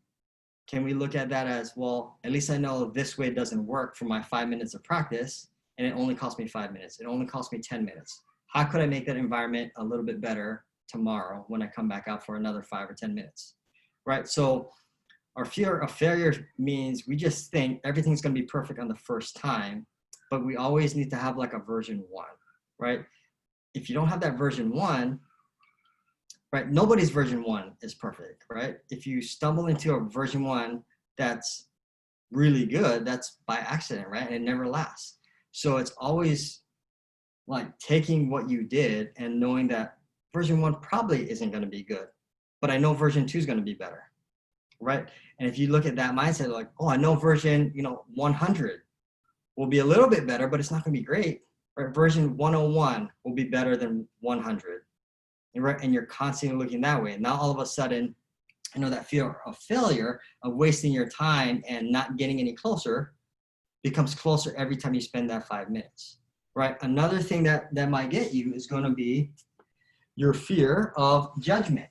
Can we look at that as, well, at least I know this way doesn't work for my 5 minutes of practice, and it only cost me 5 minutes. It only cost me 10 minutes. How could I make that environment a little bit better tomorrow when I come back out for another 5 or 10 minutes, right? So our fear of failure means we just think everything's going to be perfect on the first time, but we always need to have like a version 1, right? If you don't have that version 1, right, nobody's version 1 is perfect, right? If you stumble into a version 1 that's really good, that's by accident, right? And it never lasts. So it's always like taking what you did and knowing that version 1 probably isn't going to be good, but I know version 2 is going to be better, right? And if you look at that mindset, like, oh, I know version, 100 will be a little bit better, but it's not going to be great, right? Version 101 will be better than 100, right? And you're constantly looking that way. And now all of a sudden, that fear of failure, of wasting your time and not getting any closer, becomes closer every time you spend that 5 minutes, right? Another thing that might get you is going to be your fear of judgment.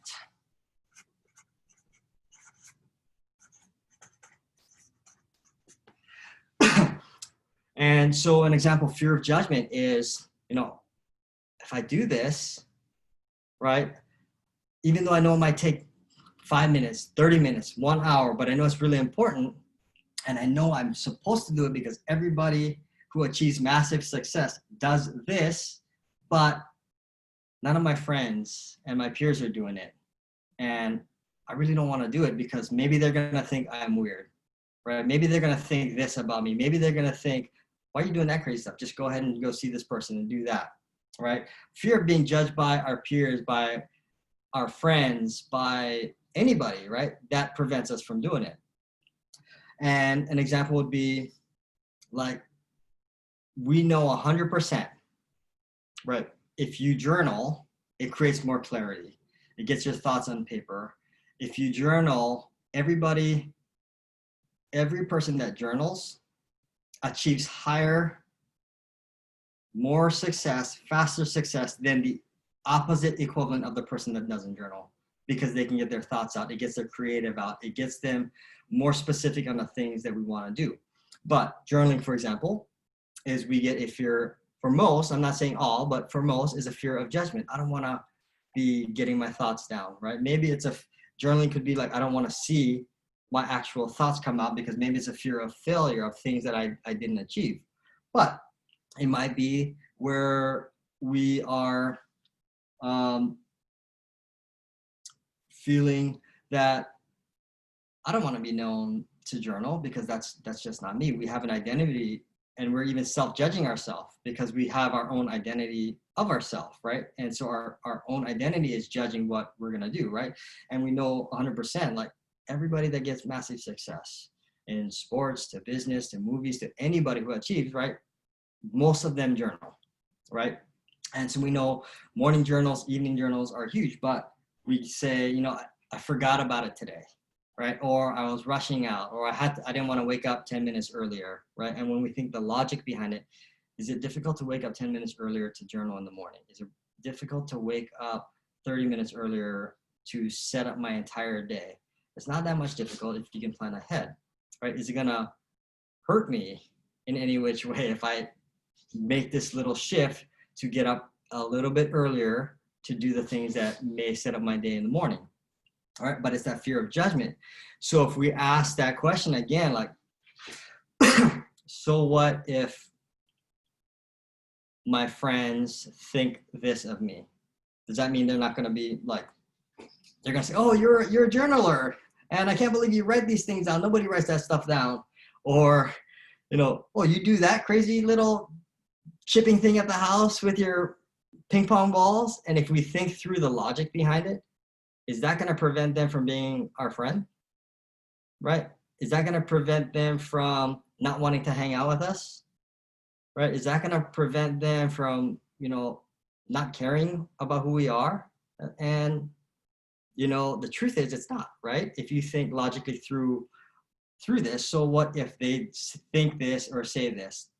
And so an example of fear of judgment is, if I do this, right, even though I know it might take 5 minutes, 30 minutes, 1 hour, but I know it's really important, and I know I'm supposed to do it because everybody who achieves massive success does this, but none of my friends and my peers are doing it. And I really don't want to do it because maybe they're going to think I'm weird, right? Maybe they're going to think this about me. Maybe they're going to think, why are you doing that crazy stuff? Just go ahead and go see this person and do that, right? Fear of being judged by our peers, by our friends, by anybody, right? That prevents us from doing it. And an example would be like, we know 100%, right? If you journal, it creates more clarity. It gets your thoughts on paper. If you journal, every person that journals achieves higher, more success, faster success than the opposite equivalent of the person that doesn't journal, because they can get their thoughts out. It gets their creative out. It gets them more specific on the things that we want to do. But journaling, for example, is we get a fear, for most, I'm not saying all, but for most, is a fear of judgment. I don't want to be getting my thoughts down, right? Maybe journaling could be like, I don't want to see my actual thoughts come out because maybe it's a fear of failure, of things that I didn't achieve. But it might be where we are feeling that I don't want to be known to journal because that's just not me. We have an identity, and we're even self-judging ourselves because we have our own identity of ourselves, right? And so our own identity is judging what we're going to do, right? And we know 100%, like everybody that gets massive success in sports, to business, to movies, to anybody who achieves, right? Most of them journal, right? And so we know morning journals, evening journals are huge, but we say, I forgot about it today, right? Or I was rushing out, or I didn't want to wake up 10 minutes earlier, right? And when we think the logic behind it, is it difficult to wake up 10 minutes earlier to journal in the morning? Is it difficult to wake up 30 minutes earlier to set up my entire day? It's not that much difficult if you can plan ahead, right? Is it gonna hurt me in any which way if I make this little shift to get up a little bit earlier to do the things that may set up my day in the morning? All right, but it's that fear of judgment. So if we ask that question again, like, so what if my friends think this of me? Does that mean they're not going to be like, they're going to say, oh, you're a journaler, and I can't believe you write these things down. Nobody writes that stuff down. Or, oh, you do that crazy little chipping thing at the house with your ping pong balls. And if we think through the logic behind it, is that going to prevent them from being our friend? Right? Is that going to prevent them from not wanting to hang out with us? Right? Is that going to prevent them from, not caring about who we are? And, the truth is it's not, right? If you think logically through this, so what if they think this or say this?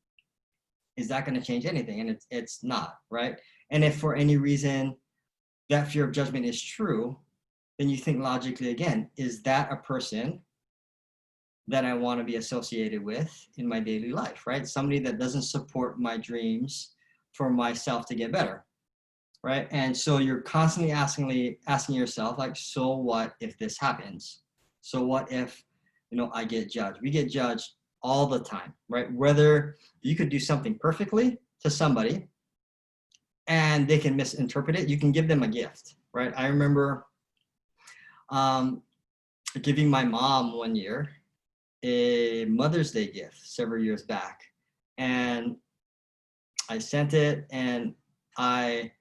is that going to change anything? And it's not, right? And if for any reason that fear of judgment is true, then you think logically again, is that a person that I want to be associated with in my daily life, right? Somebody that doesn't support my dreams for myself to get better, right? And so you're constantly asking yourself, like, so what if this happens? So what if, I get judged? We get judged all the time, right? Whether you could do something perfectly to somebody and they can misinterpret it, you can give them a gift, right? I remember giving my mom one year a Mother's Day gift several years back. And I sent it and I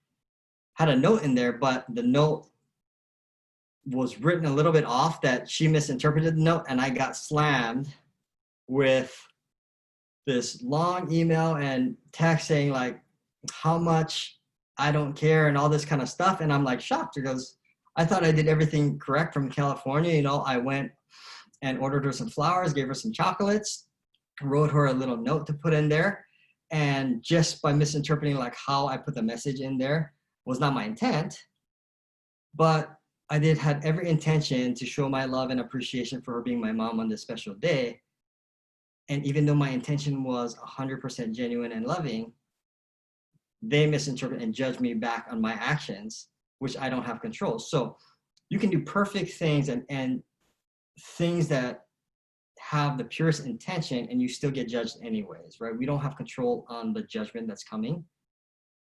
had a note in there, but the note was written a little bit off, that she misinterpreted the note, and I got slammed with this long email and text saying like how much I don't care and all this kind of stuff. And I'm like shocked, because I thought I did everything correct from California. I went and ordered her some flowers, gave her some chocolates, wrote her a little note to put in there. And just by misinterpreting like how I put the message in there was not my intent, but I had every intention to show my love and appreciation for her being my mom on this special day. And even though my intention was 100% genuine and loving, they misinterpret and judge me back on my actions, which I don't have control. So you can do perfect things and things that have the purest intention, and you still get judged anyways, right? We don't have control on the judgment that's coming.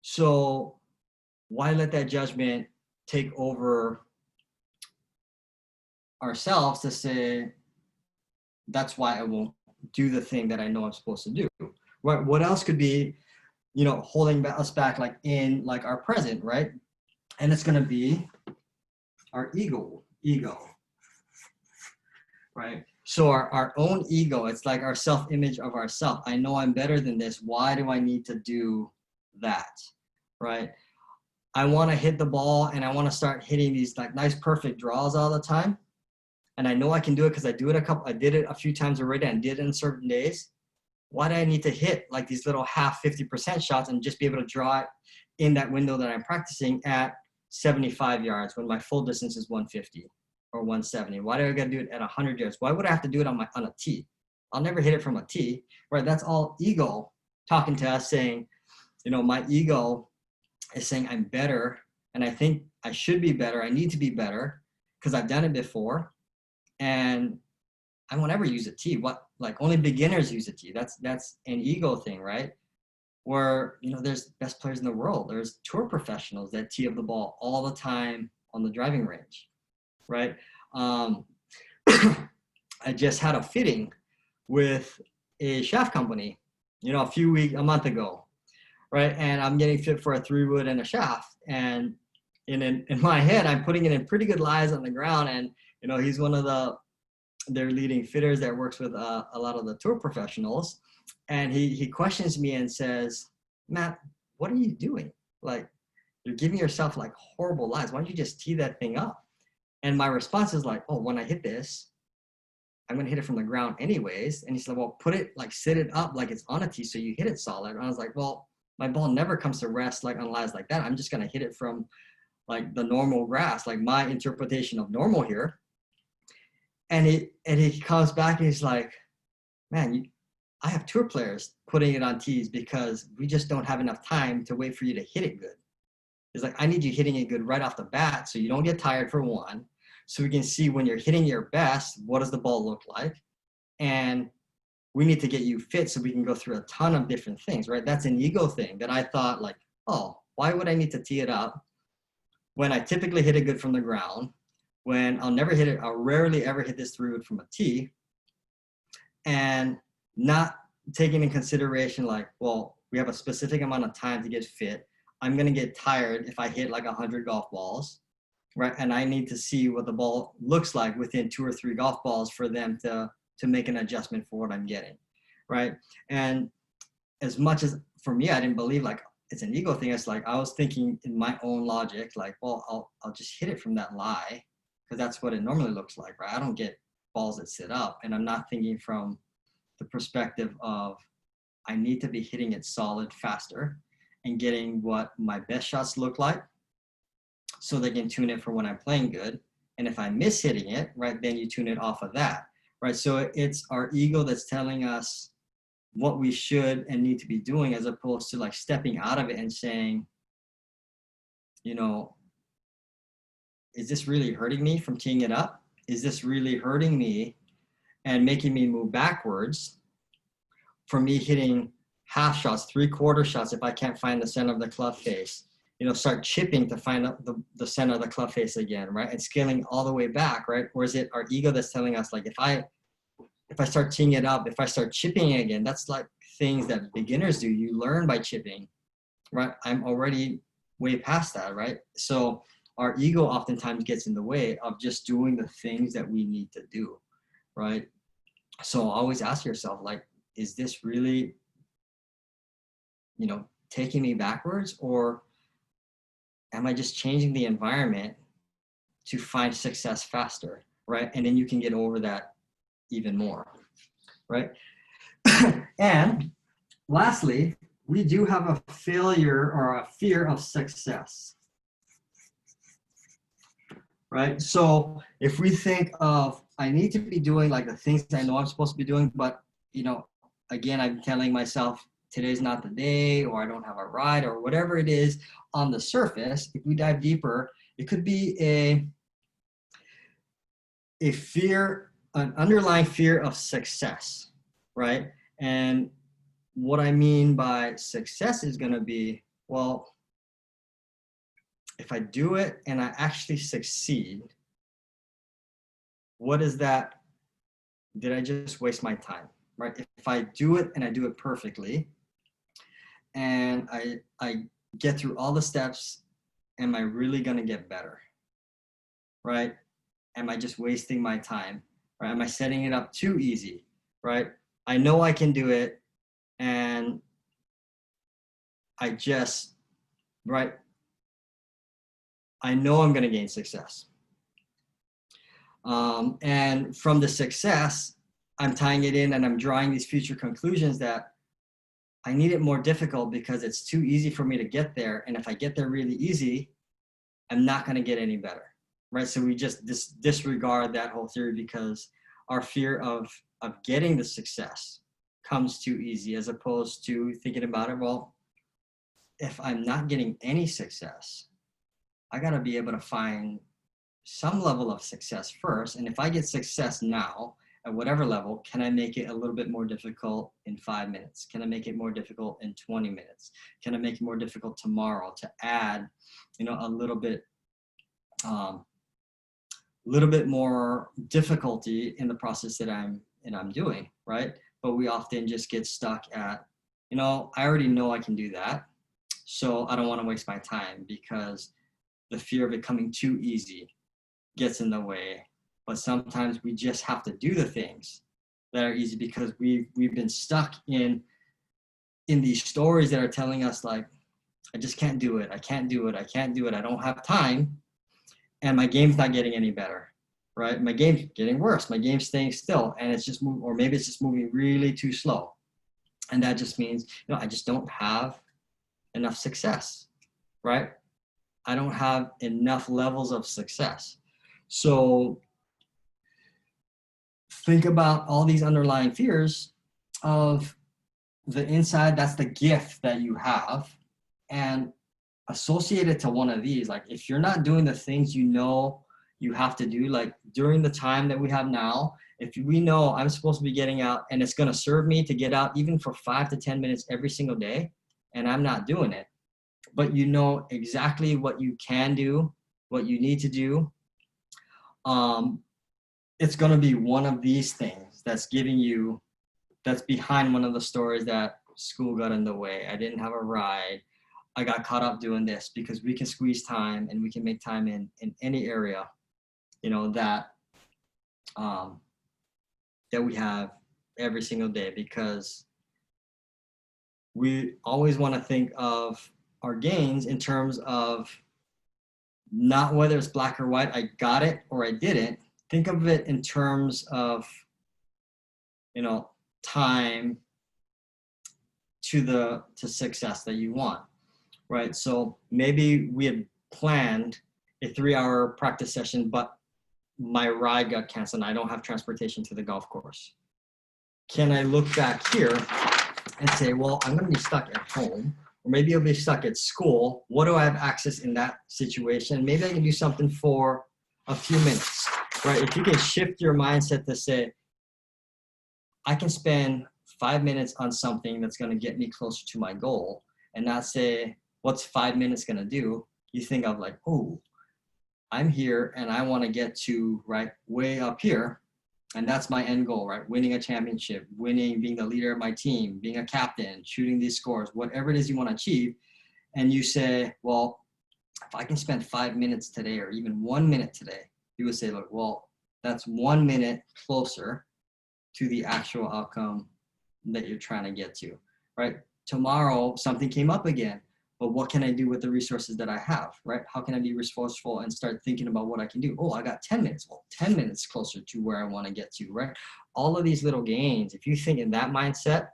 So why let that judgment take over ourselves to say, that's why I won't do the thing that I know I'm supposed to do, right? What else could be, holding us back, like in like our present, right? And it's going to be our ego, right? So our own ego, it's like our self-image of ourself. I know I'm better than this. Why do I need to do that, right? I want to hit the ball and I want to start hitting these like nice, perfect draws all the time. And I know I can do it because I did it a few times already and did it in certain days. Why do I need to hit like these little half 50% shots and just be able to draw it in that window that I'm practicing at 75 yards when my full distance is 150 or 170? Why do I got to do it at 100 yards? Why would I have to do it on a tee? I'll never hit it from a tee, right? That's all ego talking to us, saying, my ego is saying I'm better and I think I should be better. I need to be better because I've done it before. And I won't ever use a tee. Only beginners use a tee. That's an ego thing, right? Where, there's best players in the world. There's tour professionals that tee up the ball all the time on the driving range, right? I just had a fitting with a shaft company, a month ago, right? And I'm getting fit for a 3-wood and a shaft. And in my head, I'm putting it in pretty good lies on the ground. And, he's one of their leading fitters that works with a lot of the tour professionals. And he questions me and says, Matt, what are you doing? Like, you're giving yourself like horrible lies. Why don't you just tee that thing up? And my response is like, oh, when I hit this, I'm going to hit it from the ground anyways. And he said, well, sit it up like it's on a tee so you hit it solid. And I was like, well, my ball never comes to rest like on lies like that. I'm just going to hit it from like the normal grass, like my interpretation of normal here. And he comes back and he's like, man, I have tour players putting it on tees because we just don't have enough time to wait for you to hit it good. He's like, I need you hitting it good right off the bat so you don't get tired, for one, so we can see when you're hitting your best, what does the ball look like? And we need to get you fit so we can go through a ton of different things, right? That's an ego thing that I thought like, oh, why would I need to tee it up when I typically hit it good from the ground? When I'll rarely ever hit this through from a tee, and not taking in consideration like, well, we have a specific amount of time to get fit. I'm going to get tired if I hit like 100 golf balls, right? And I need to see what the ball looks like within 2 or 3 golf balls for them to make an adjustment for what I'm getting, right? And as much as for me, I didn't believe like it's an ego thing. It's like I was thinking in my own logic, like, well, I'll just hit it from that lie, because that's what it normally looks like, right? I don't get balls that sit up, and I'm not thinking from the perspective of I need to be hitting it solid faster and getting what my best shots look like so they can tune it for when I'm playing good. And if I miss hitting it, right, then you tune it off of that, right? So it's our ego that's telling us what we should and need to be doing, as opposed to like stepping out of it and saying, you know, is this really hurting me from teeing it up? Is this really hurting me and making me move backwards for me hitting half shots, 3/4 shots if I can't find the center of the club face? You know, start chipping to find the center of the club face again, right? And scaling all the way back, right? Or is it our ego that's telling us, like, if I start teeing it up, if I start chipping again, that's like things that beginners do. You learn by chipping, right? I'm already way past that, right? So our ego oftentimes gets in the way of just doing the things that we need to do, right? So always ask yourself, like, is this really, you know, taking me backwards, or am I just changing the environment to find success faster, right? And then you can get over that even more, right? And lastly, we do have a failure or a fear of success, right? So if we think of, I need to be doing like the things I know I'm supposed to be doing, but, you know, again, I'm telling myself today's not the day, or I don't have a ride, or whatever it is on the surface. If we dive deeper, it could be a fear, an underlying fear of success, right? And what I mean by success is going to be, well, if I do it and I actually succeed, what is that? Did I just waste my time, right? If I do it and I do it perfectly, and I get through all the steps, am I really going to get better, right? Am I just wasting my time, right? Am I setting it up too easy, right? I know I can do it, and I just, right? I know I'm going to gain success. And from the success, I'm tying it in and I'm drawing these future conclusions that I need it more difficult because it's too easy for me to get there. And if I get there really easy, I'm not going to get any better, right? So we just disregard that whole theory because our fear of getting the success comes too easy, as opposed to thinking about it, well, if I'm not getting any success, I got to be able to find some level of success first. And if I get success now at whatever level, can I make it a little bit more difficult in 5 minutes? Can I make it more difficult in 20 minutes? Can I make it more difficult tomorrow to add, you know, a little bit more difficulty in the process that I'm doing, right? But we often just get stuck at, you know, I already know I can do that, so I don't want to waste my time, because the fear of it coming too easy gets in the way. But sometimes we just have to do the things that are easy because we've been stuck in these stories that are telling us, like, I just can't do it. I can't do it. I can't do it. I don't have time. And my game's not getting any better, right? My game's getting worse. My game's staying still, and it's just moving, or maybe it's just moving really too slow. And that just means, you know, I just don't have enough success, right? I don't have enough levels of success. So think about all these underlying fears of the inside. That's the gift that you have, and associate it to one of these. Like, if you're not doing the things you know you have to do, like during the time that we have now, if we know I'm supposed to be getting out and it's going to serve me to get out even for 5 to 10 minutes every single day, and I'm not doing it, but you know exactly what you can do, what you need to do, it's going to be one of these things that's behind one of the stories that school got in the way. I didn't have a ride. I got caught up doing this, because we can squeeze time and we can make time in any area, you know, that we have every single day, because we always want to think of our gains in terms of not whether it's black or white, I got it or I didn't. Think of it in terms of, you know, time, to success that you want, right? So maybe we had planned a 3-hour practice session, but my ride got canceled and I don't have transportation to the golf course. Can I look back here and say, well, I'm going to be stuck at home, or maybe I'll be stuck at school. What do I have access in that situation? Maybe I can do something for a few minutes, right? If you can shift your mindset to say, I can spend 5 minutes on something that's going to get me closer to my goal, and not say, what's 5 minutes going to do? You think of like, oh, I'm here and I want to get to right way up here. And that's my end goal, right? Winning a championship, winning, being the leader of my team, being a captain, shooting these scores, whatever it is you want to achieve. And you say, well, if I can spend 5 minutes today or even 1 minute today, you would say, look, well, that's 1 minute closer to the actual outcome that you're trying to get to, right? Tomorrow, something came up again, but what can I do with the resources that I have, right? How can I be resourceful and start thinking about what I can do? Oh, I got 10 minutes. Well, 10 minutes closer to where I want to get to, right? All of these little gains, if you think in that mindset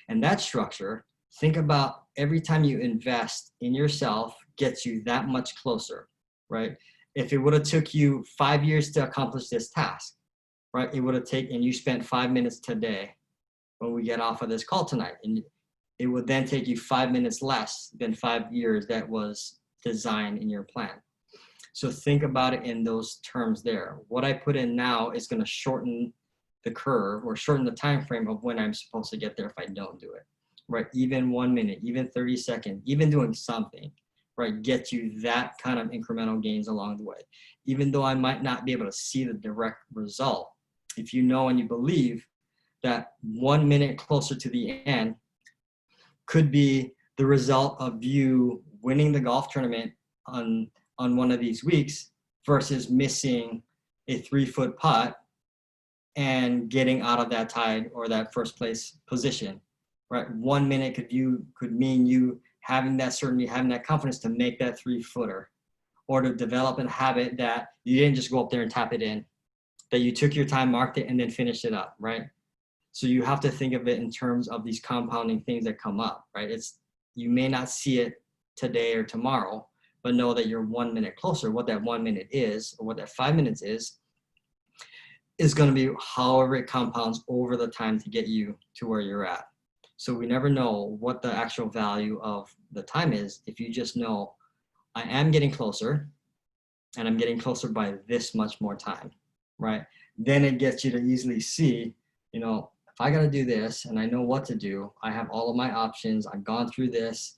and that structure, think about every time you invest in yourself gets you that much closer, right? If it would have took you 5 years to accomplish this task, right? It would have taken, and you spent 5 minutes today when we get off of this call tonight, and it would then take you 5 minutes less than 5 years that was designed in your plan. So think about it in those terms there. What I put in now is going to shorten the curve or shorten the time frame of when I'm supposed to get there if I don't do it, right? Even 1 minute, even 30 seconds, even doing something, right? Get you that kind of incremental gains along the way. Even though I might not be able to see the direct result, if you know and you believe that 1 minute closer to the end could be the result of you winning the golf tournament on one of these weeks versus missing a 3-foot putt and getting out of that tied or that first place position, right? 1 minute could mean you having that certainty, having that confidence to make that 3-footer, or to develop a habit that you didn't just go up there and tap it in, that you took your time, marked it, and then finished it up, right? So you have to think of it in terms of these compounding things that come up, right? You may not see it today or tomorrow, but know that you're 1 minute closer. What that 1 minute is, or what that 5 minutes is going to be however it compounds over the time to get you to where you're at. So we never know what the actual value of the time is. If you just know, I am getting closer, and I'm getting closer by this much more time, right? Then it gets you to easily see, you know, if I got to do this and I know what to do, I have all of my options, I've gone through this,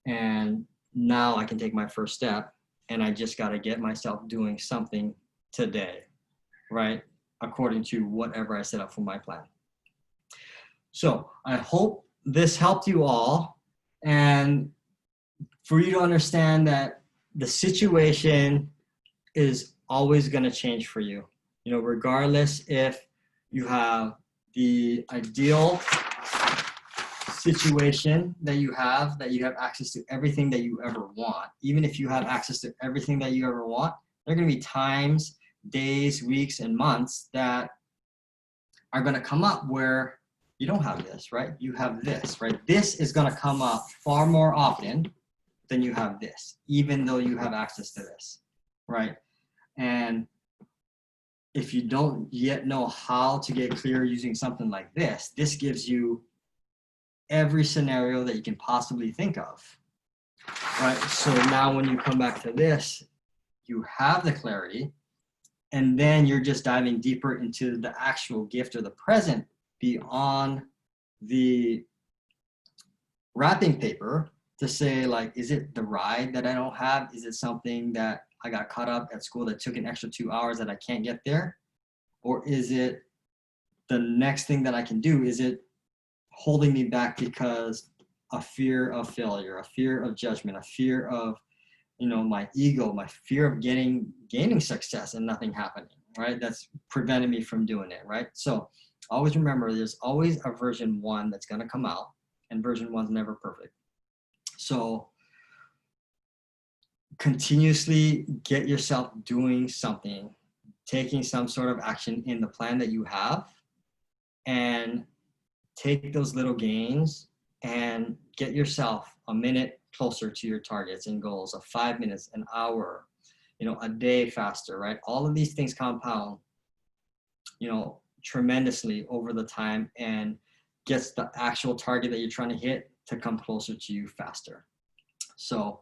and now I can take my first step, and I just got to get myself doing something today, right? According to whatever I set up for my plan. So I hope this helped you all, and for you to understand that the situation is always going to change for you. You know, regardless if you have the ideal situation that you have access to everything that you ever want. Even if you have access to everything that you ever want, there are going to be times, days, weeks, and months that are going to come up where you don't have this, right? You have this, right? This is going to come up far more often than you have this, even though you have access to this, right? And if you don't yet know how to get clear using something like this, this gives you every scenario that you can possibly think of, right? So now when you come back to this, you have the clarity, and then you're just diving deeper into the actual gift or the present beyond the wrapping paper to say, like, is it the ride that I don't have? Is it something that I got caught up at school that took an extra 2 hours that I can't get there? Or is it the next thing that I can do? Is it holding me back because a fear of failure, a fear of judgment, a fear of, you know, my ego, my fear of gaining success and nothing happening, right? That's preventing me from doing it, right? So always remember, there's always a version 1 that's going to come out, and version 1's never perfect. So continuously get yourself doing something, taking some sort of action in the plan that you have, and take those little gains and get yourself a minute closer to your targets and goals of 5 minutes, an hour, a day faster, right? All of these things compound, tremendously over the time and gets the actual target that you're trying to hit to come closer to you faster. So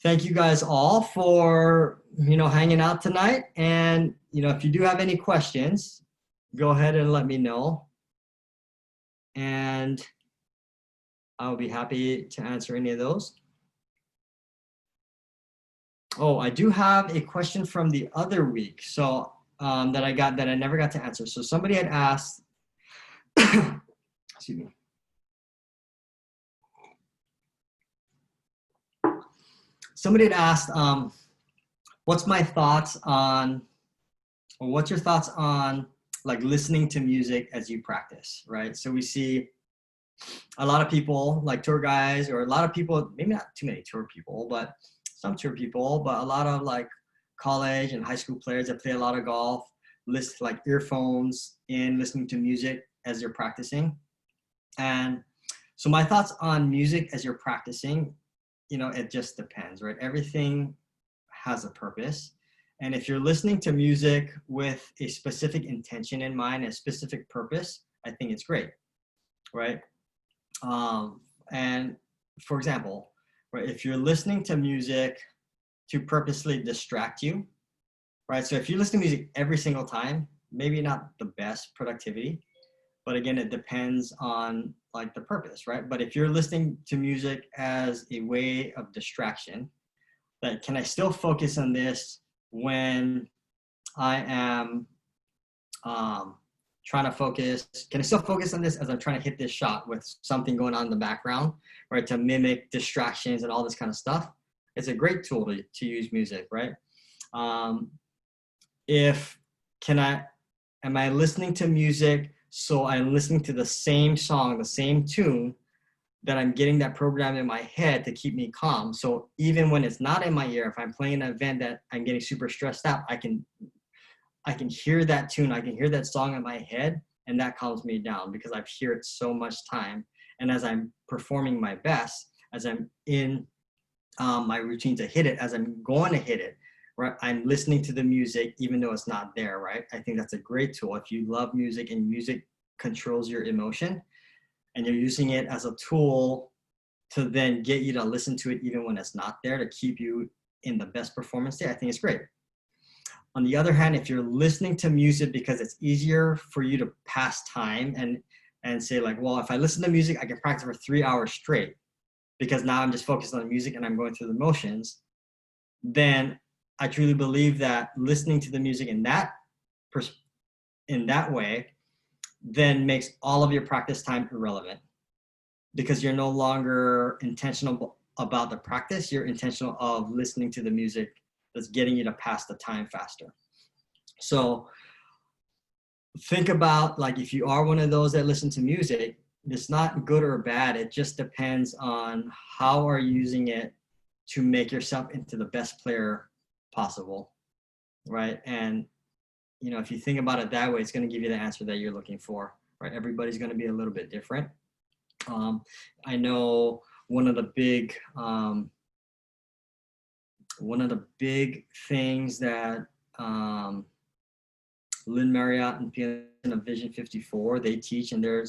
thank you guys all for, hanging out tonight. And, if you do have any questions, go ahead and let me know. And I'll be happy to answer any of those. Oh, I do have a question from the other week. So that I never got to answer. So somebody had asked, excuse me. Somebody had asked, what's your thoughts on like listening to music as you practice, right? So we see a lot of people like tour guys, or a lot of people, maybe not too many tour people, but some tour people, but a lot of like college and high school players that play a lot of golf, list like earphones in, listening to music as they're practicing. And so my thoughts on music as you're practicing, it just depends, right? Everything has a purpose. And if you're listening to music with a specific intention in mind, a specific purpose, I think it's great, right? And for example, right, if you're listening to music to purposely distract you, right? So if you listen to music every single time, maybe not the best productivity, but again, it depends on like the purpose, right? But if you're listening to music as a way of distraction, like, can I still focus on this when I am trying to focus? Can I still focus on this as I'm trying to hit this shot with something going on in the background, right? To mimic distractions and all this kind of stuff. It's a great tool to use music, right? Am I listening to music so I'm listening to the same song, the same tune, that I'm getting that program in my head to keep me calm. So even when it's not in my ear, if I'm playing an event that I'm getting super stressed out, I can hear that tune, I can hear that song in my head, and that calms me down because I've heard it so much time. And as I'm performing my best, as I'm in my routine to hit it, as I'm going to hit it, right, I'm listening to the music even though it's not there, right? I think that's a great tool. If you love music and music controls your emotion, and you're using it as a tool to then get you to listen to it even when it's not there, to keep you in the best performance state, I think it's great. On the other hand, if you're listening to music because it's easier for you to pass time and say like, well, if I listen to music, I can practice for 3 hours straight because now I'm just focused on the music and I'm going through the motions, then I truly believe that listening to the music in that way then makes all of your practice time irrelevant because you're no longer intentional about the practice. You're intentional of listening to the music that's getting you to pass the time faster. So think about, like, if you are one of those that listen to music, it's not good or bad. It just depends on how are you using it to make yourself into the best player possible, right? And if you think about it that way, it's going to give you the answer that you're looking for, right? Everybody's going to be a little bit different. I know one of the big things that Lynn Marriott and Fiona of Vision 54, they teach, and they're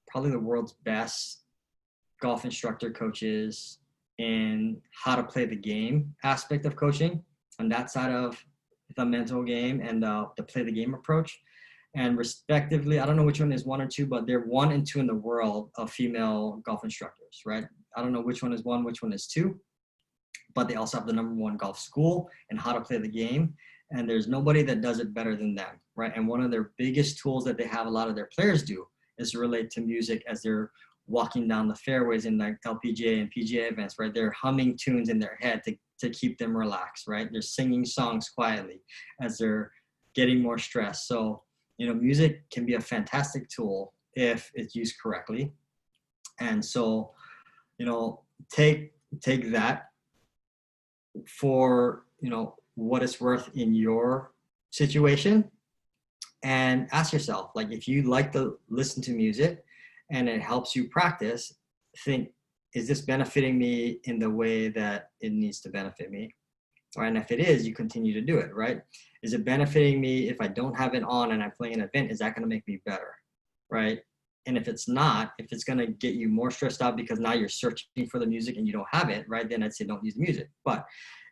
probably the world's best golf instructor coaches in how to play the game aspect of coaching, on that side of the mental game and the play the game approach. And respectively, I don't know which one is 1 or 2, but they're 1 and 2 in the world of female golf instructors, right? I don't know which one is 1, which one is 2, but they also have the #1 golf school and how to play the game. And there's nobody that does it better than them, right? And one of their biggest tools that they have a lot of their players do is relate to music as they're walking down the fairways in like LPGA and PGA events, right? They're humming tunes in their head to keep them relaxed, right? They're singing songs quietly as they're getting more stressed. So, music can be a fantastic tool if it's used correctly. And so, take that for, what it's worth in your situation, and ask yourself, like, if you like to listen to music and it helps you practice, think, is this benefiting me in the way that it needs to benefit me? And if it is, you continue to do it, right? Is it benefiting me if I don't have it on and I'm playing an event? Is that going to make me better, right? And if it's not, if it's going to get you more stressed out because now you're searching for the music and you don't have it, right? Then I'd say don't use the music. But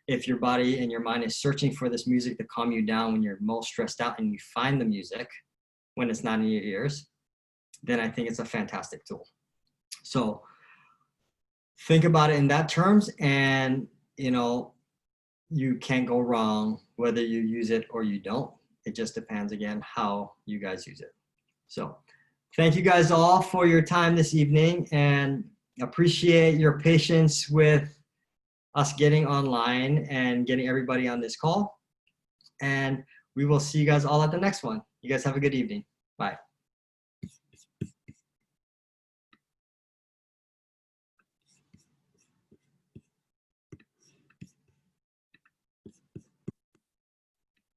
if your body and your mind is searching for this music to calm you down when you're most stressed out and you find the music when it's not in your ears, then I think it's a fantastic tool. So think about it in that terms, and you can't go wrong whether you use it or you don't. It just depends, again, how you guys use it. So thank you guys all for your time this evening, and appreciate your patience with us getting online and getting everybody on this call. And we will see you guys all at the next one. You guys have a good evening. Bye.